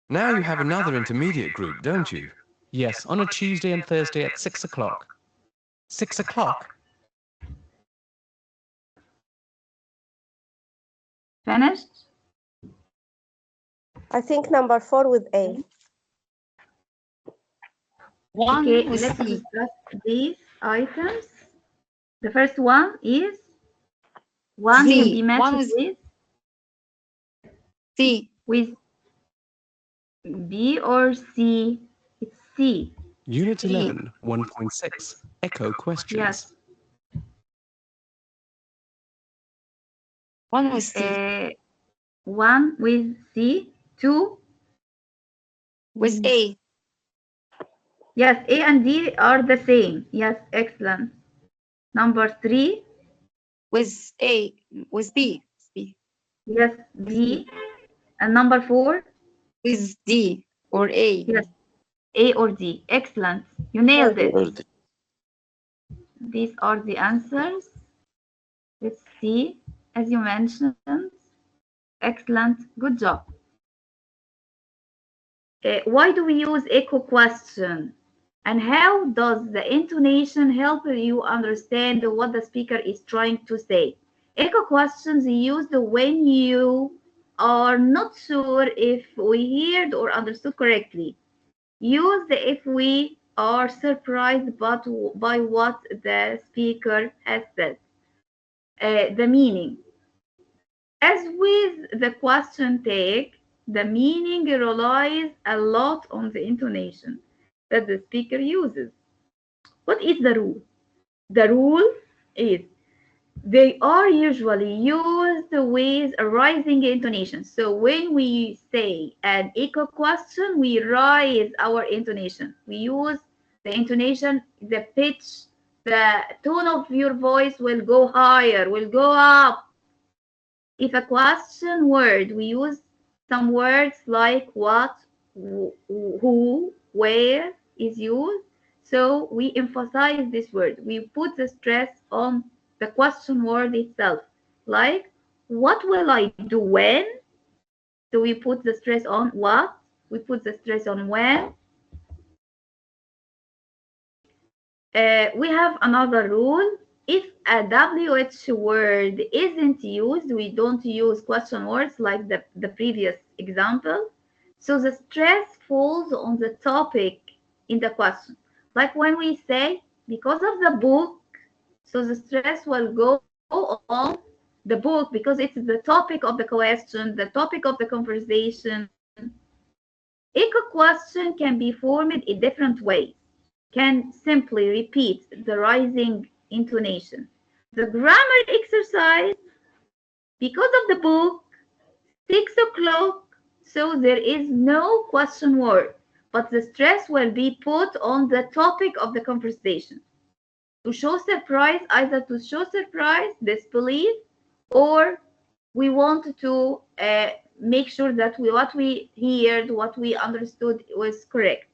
Now you have another intermediate group, don't you? Yes, on a Tuesday and Thursday at 6 o'clock. 6 o'clock? Finished? I think number 4 with A. One Okay, with let's C. discuss these items. The first one is one can be C. matched One with with C. B or C. It's C. Unit C. 11, 1.6, Echo Questions. Yes. One with C. One with C. Two With A. Yes, A and D are the same. Yes, excellent. Number 3. With A. With B. B. Yes, B. And number 4. With D or A. Yes, A or D. Excellent. You nailed it. These are the answers. Let's see. As you mentioned. Excellent. Good job. Why do we use echo question? And how does the intonation help you understand what the speaker is trying to say? Echo questions used when you are not sure if we heard or understood correctly. Use the if we are surprised by what the speaker has said. The meaning. As with the question tag, the meaning relies a lot on the intonation that the speaker uses. What is the rule? The rule is they are usually used with a rising intonation. So when we say an echo question, we raise our intonation. We use the intonation, the pitch, the tone of your voice will go higher, will go up. If a question word, we use some words like what, who, where is used. So we emphasize this word. We put the stress on the question word itself. Like, what will I do when? So we put the stress on what? We put the stress on when. We have another rule. If a WH word isn't used, we don't use question words like the previous example. So the stress falls on the topic in the question. Like when we say, because of the book, so the stress will go on the book because it's the topic of the question, the topic of the conversation. Echo question can be formed in different ways. Can simply repeat the rising intonation. The grammar exercise, because of the book, 6 o'clock, so there is no question word, but the stress will be put on the topic of the conversation. To show surprise, either to show surprise, disbelief, or we want to make sure that what we heard, what we understood was correct.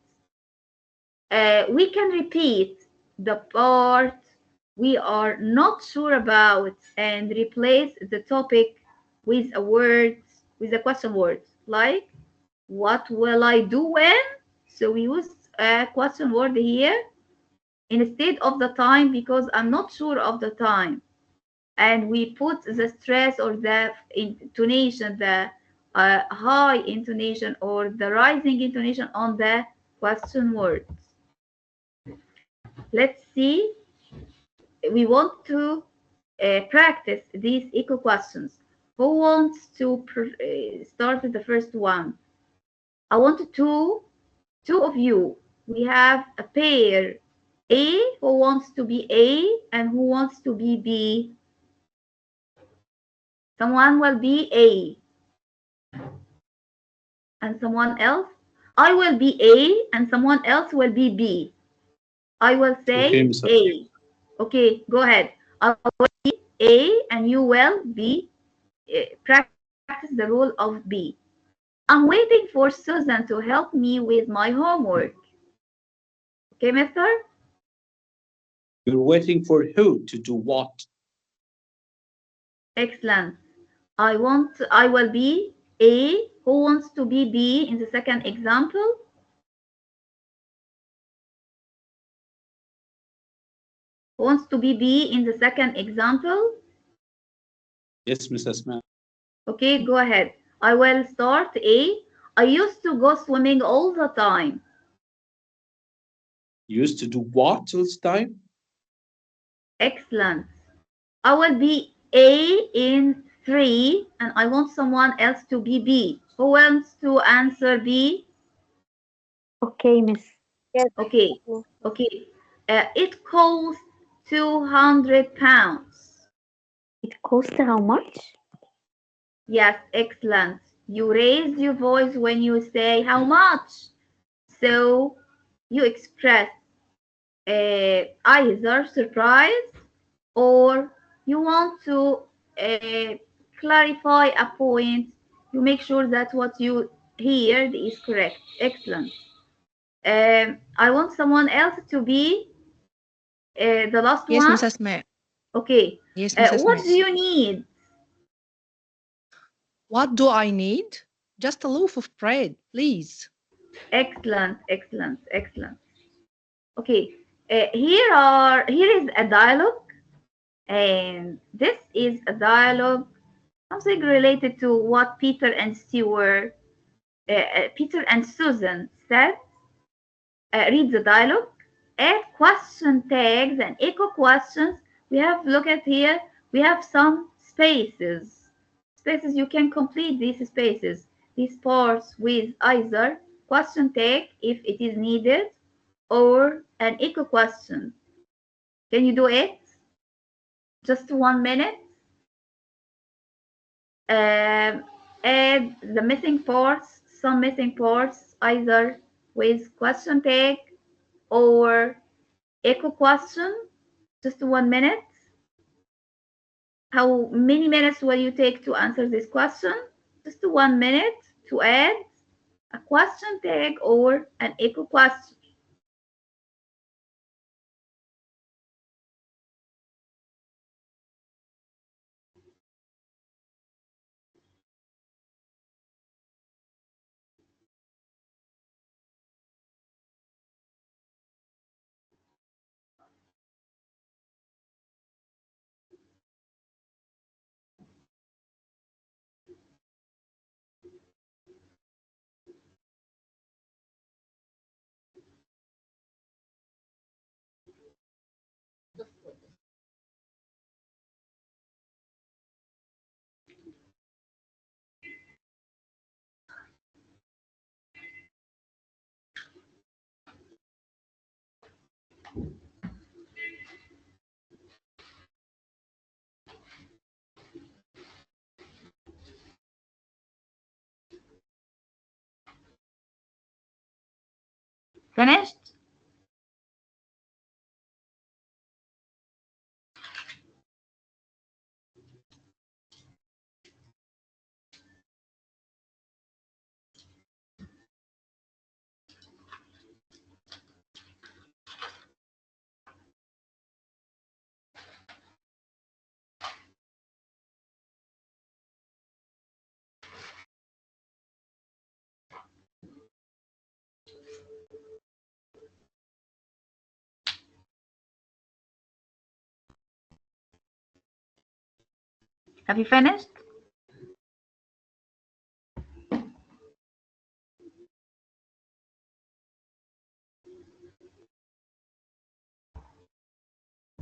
We can repeat the part we are not sure about and replace the topic with a word, with a question word, like, what will I do when? So we use a question word here instead of the time because I'm not sure of the time. And we put the stress or the intonation, the high intonation or the rising intonation on the question words. Let's see. We want to practice these echo questions. Who wants to start with the first one? I want two of you. We have a pair. A, who wants to be A and who wants to be B? Someone will be A and someone else. I will be A and someone else will be B. I will say Okay, Mr. A. Okay, go ahead. I will be A and you will be practice the role of B. I'm waiting for Susan to help me with my homework. Okay, mister? You're waiting for who to do what? Excellent. I will be A. Who wants to be B in the second example? Who wants to be B in the second example? Yes, Miss Asma. Okay, go ahead. I will start A. I used to go swimming all the time. You used to do what all the time? Excellent. I will be A in 3 and I want someone else to be B. Who wants to answer B? Okay, miss. Yes. Okay, okay. It costs 200 pounds. It costs how much? Yes, excellent. You raise your voice when you say how much. So you express either surprise or you want to clarify a point. You make sure that what you heard is correct. Excellent. I want someone else to be the last Yes, one. Miss Asma. Okay. Yes, Miss What Asma. do you need? What do I need? Just a loaf of bread, please. Excellent, excellent, excellent. Okay. Here is a dialogue, and this is a dialogue, something related to what Peter and Susan said. Read the dialogue, add question tags and echo questions. We have, look at here, we have some spaces. Spaces, you can complete these spaces, these parts with either question tag if it is needed or an echo question. Can you do it? Just 1 minute. Add the missing parts, some missing parts, either with question tag or echo question. Just 1 minute. How many minutes will you take to answer this question? Just 1 minute to add a question tag or an echo question. Finished? Have you finished?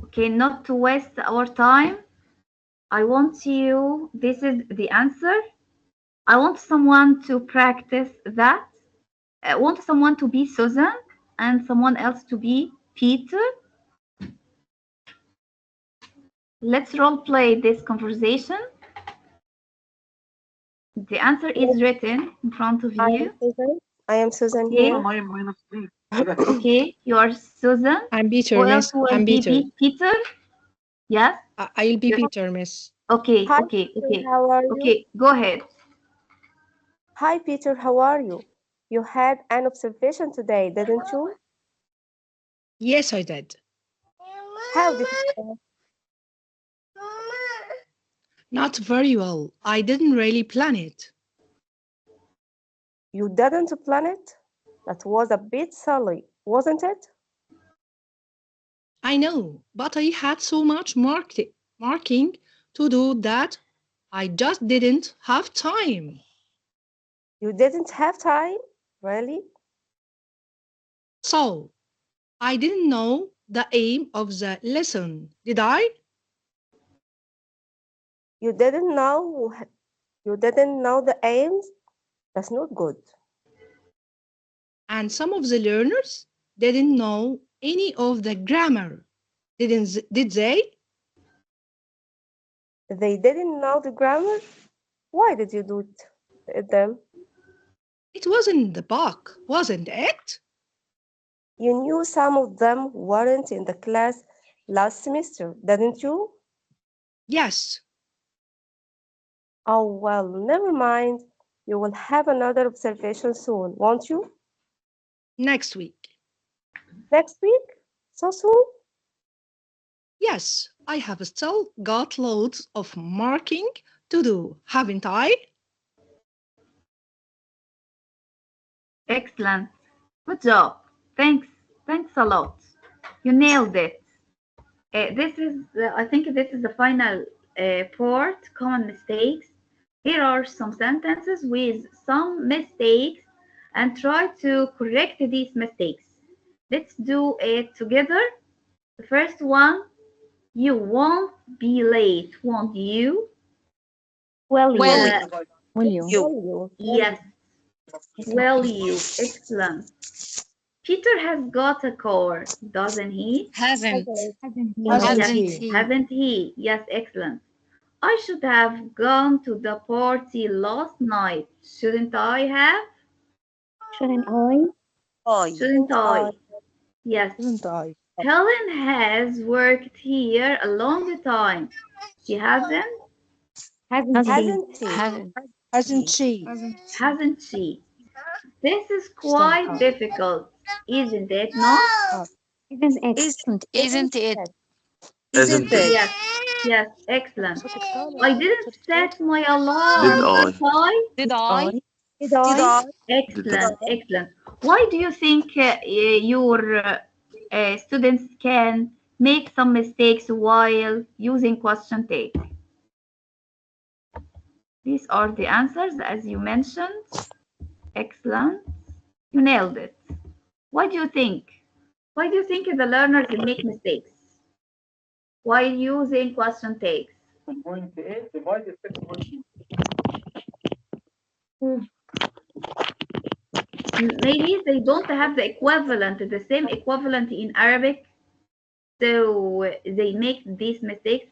Okay, not to waste our time, I want you, this is the answer. I want someone to practice that. I want someone to be Susan and someone else to be Peter. Let's role play this conversation. The answer is written in front of I am you. Susan. I am Susan Okay. here. Okay, you are Susan. I'm Peter, Who miss. else will I'm be Peter. Peter? Yes? I'll be Yes. Peter, miss. Okay, Hi, okay, Peter, okay. how are you? Okay, go ahead. Hi, Peter, how are you? You had an observation today, didn't you? Yes, I did. How did it go? Not very well. I didn't really plan it. You didn't plan it? That was a bit silly, wasn't it? I know, but I had so much marking to do that I just didn't have time. You didn't have time? Really? So, I didn't know the aim of the lesson, did I? You didn't know the aims? That's not good. And some of the learners didn't know any of the grammar, did they? They didn't know the grammar? Why did you do it them? It wasn't in the book, wasn't it? You knew some of them weren't in the class last semester, didn't you? Yes. Oh, well, never mind. You will have another observation soon, won't you? Next week. Next week? So soon? Yes, I have still got loads of marking to do, haven't I? Excellent. Good job. Thanks. Thanks a lot. You nailed it. I think this is the final part, common mistakes. Here are some sentences with some mistakes and try to correct these mistakes. Let's do it together. The first one, you won't be late, won't you? Will you? Will you? Yes. Will you? Excellent. Peter has got a car, doesn't he? Hasn't. Hasn't he? Yes, excellent. I should have gone to the party last night. Shouldn't I have? Shouldn't I? Shouldn't I? Yes. Shouldn't I? Helen has worked here a long time. She hasn't? Hasn't she? Hasn't she? Hasn't she? Hasn't she? This is Stop. quite difficult, isn't it not? Isn't it? Isn't it? Isn't it? Yes. Yes, excellent. I didn't set my Did alarm, I? did I? Did I? Did I? Did I? Excellent, excellent. Why do you think your students can make some mistakes while using question take? These are the answers as you mentioned. Excellent. You nailed it. Why do you think? Why do you think the learners make mistakes while using question takes? Maybe they don't have the equivalent, the same equivalent in Arabic, so they make these mistakes.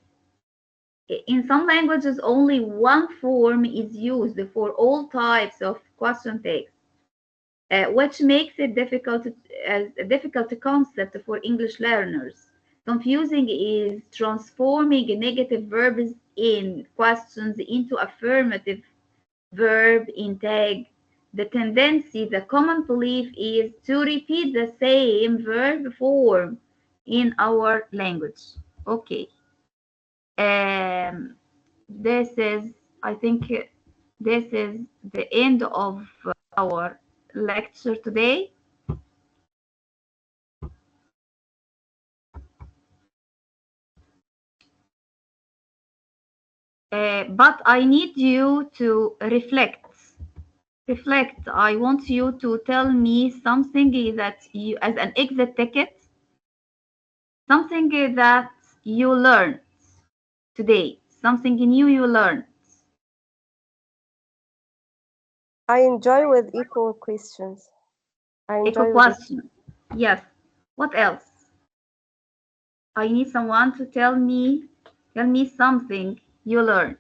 In some languages, only one form is used for all types of question takes. which makes it a difficult concept for English learners. Confusing is transforming negative verbs in questions into affirmative verb in tag. The tendency, the common belief is to repeat the same verb form in our language. Okay. This is, I think, this is the end of our lecture today. But I need you to reflect. Reflect. I want you to tell me something that you, as an exit ticket, something that you learned today, something new you learned. I enjoy with equal questions. I Echo enjoy with it. question. Yes. What else? I need someone to tell me something you learned.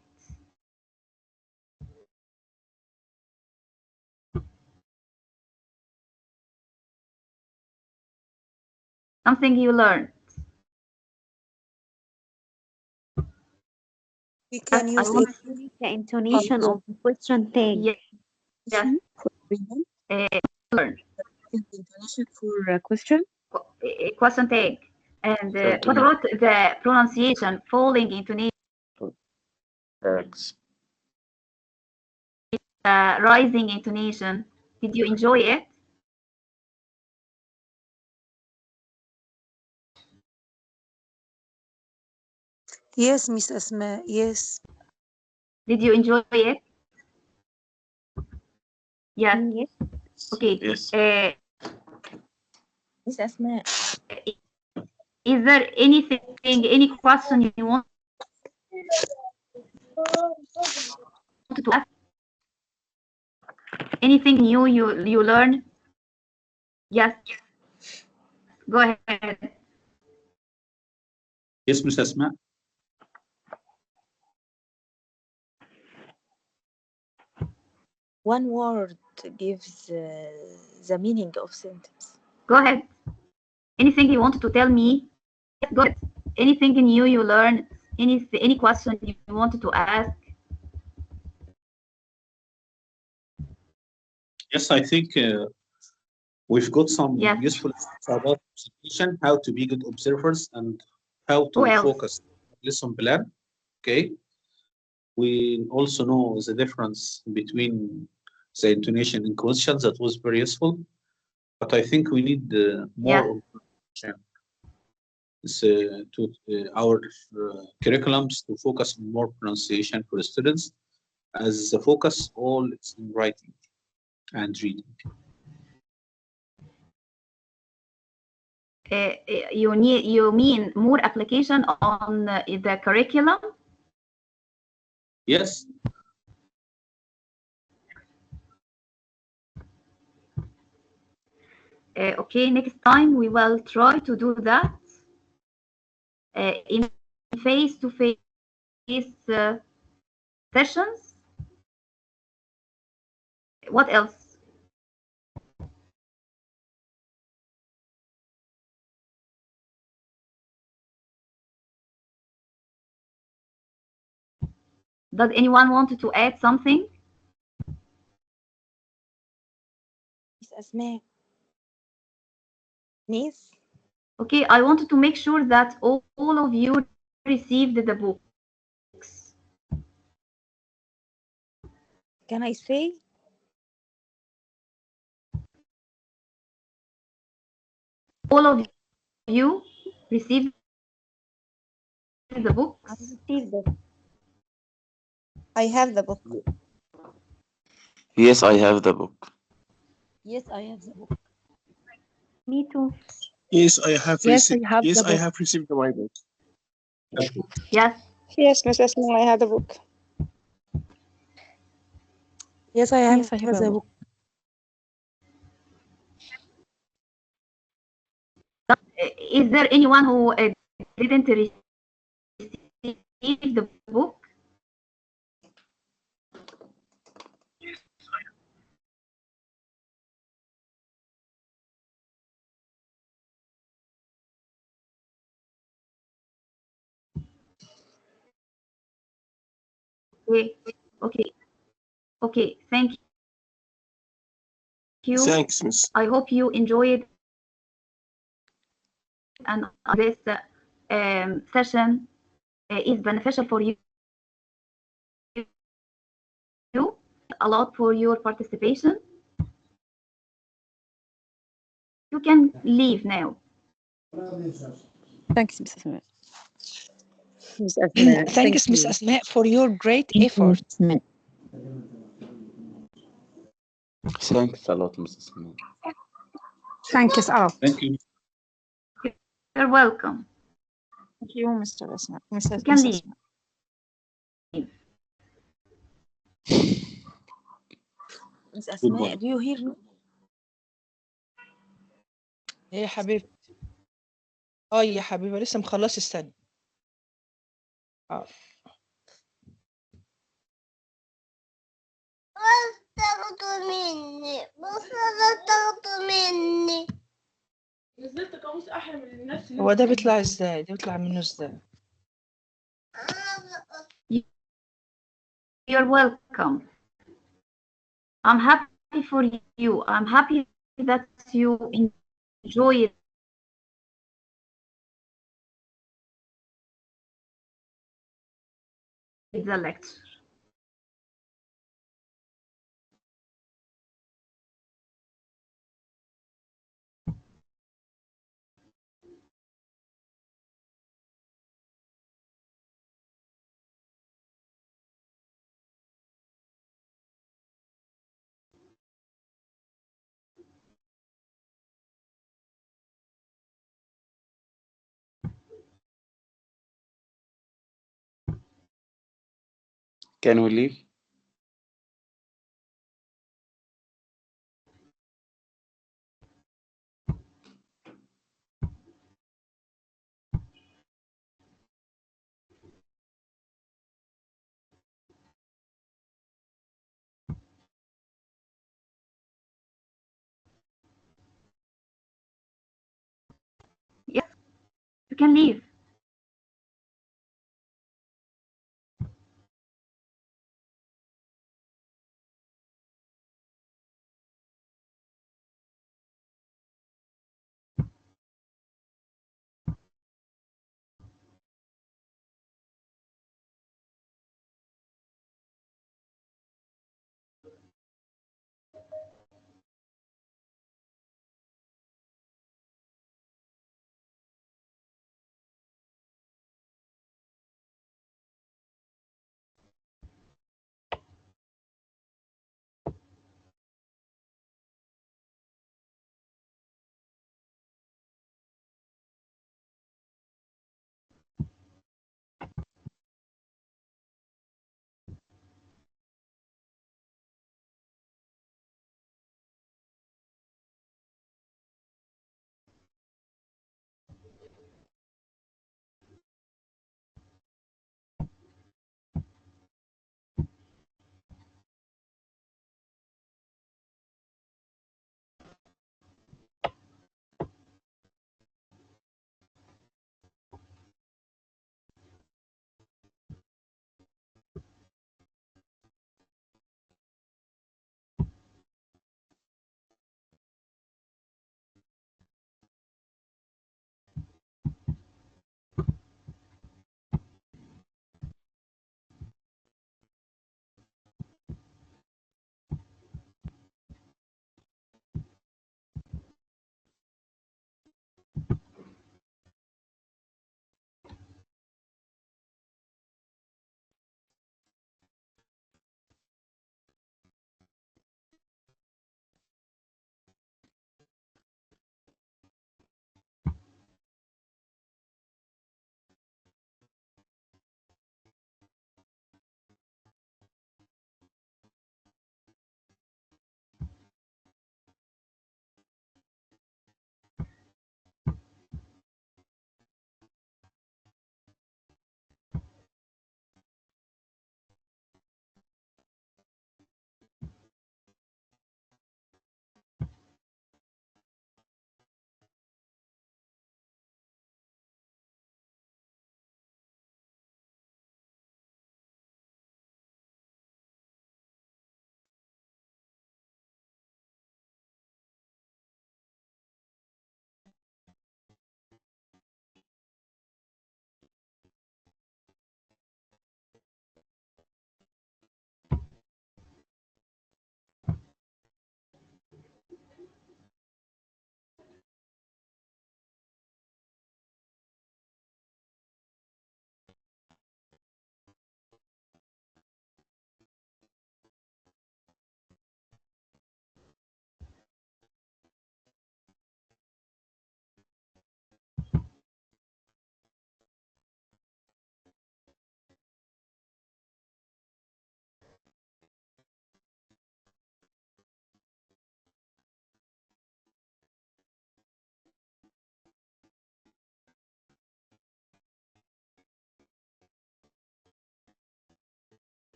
Something you learned. We can I use want it The intonation for of the question tag. yes, yes. for agreement. Learn. Intonation for question. Question tag. And Fair to what me. about the pronunciation, falling intonation, Thanks. rising intonation? Did you enjoy it? Yes, Miss Asma. Yes. Did you enjoy it? Yes. Yes. Okay. Yes. Miss Asma. Is there anything, any question you want to ask? Anything new you learn? Yes. Go ahead. Yes, Miss Asma. One word gives the meaning of sentence. Go ahead. Anything you wanted to tell me? Go ahead. Anything new you learn? Any question you wanted to ask? Yes, I think we've got some Yes. useful things about observation, how to be good observers, and how Who to else? focus lesson plan. Okay. We also know the difference between the intonation in questions. That was very useful. But I think we need more Yeah. information. To our curriculums to focus on more pronunciation for students, as the focus all is in writing and reading. You mean more application on the curriculum? Yes. Okay, next time we will try to do that in face-to-face sessions. What else? Does anyone want to add something? Miss Asma. Niece. Okay, I wanted to make sure that all of you received the books. Can I say? All of you received the I books? received it. I have the book. Yes, I have the book. Yes, I have the book. Me too. Yes, I have Yes, I received. have Yes, the I book. have received the Bible. Yes. Yes, Miss Asma, I have the book. Yes, I have Yes, I have the a book. book. Is there anyone who didn't receive the book? Okay, okay, okay. Thank you. Thanks, Miss. I hope you enjoyed and this session is beneficial for you a lot for your participation. You can leave now. Thanks, Miss Asma. Miss Asma, Thanks, thank Miss you. Asma, for your great Thank you, effort. Miss Asma. Thanks a lot, Mrs. Smith. Thank you a lot. Thank you. You're welcome. Thank you, Mr. Asma. Mrs. You can Miss leave. Asma. Miss Asma, Goodbye. do you hear me? ايه يا حبيبتي؟ اه يا حبيبه لسه مخلص استنى. اه تاخدوا مني بس تاخدوا مني. نزلت قاموس احلى من الناس. هو ده بيطلع ازاي؟ ده بيطلع منه ازاي؟ You're welcome. I'm happy for you. I'm happy that you enjoy the lecture. Can we leave? Yes, you can leave.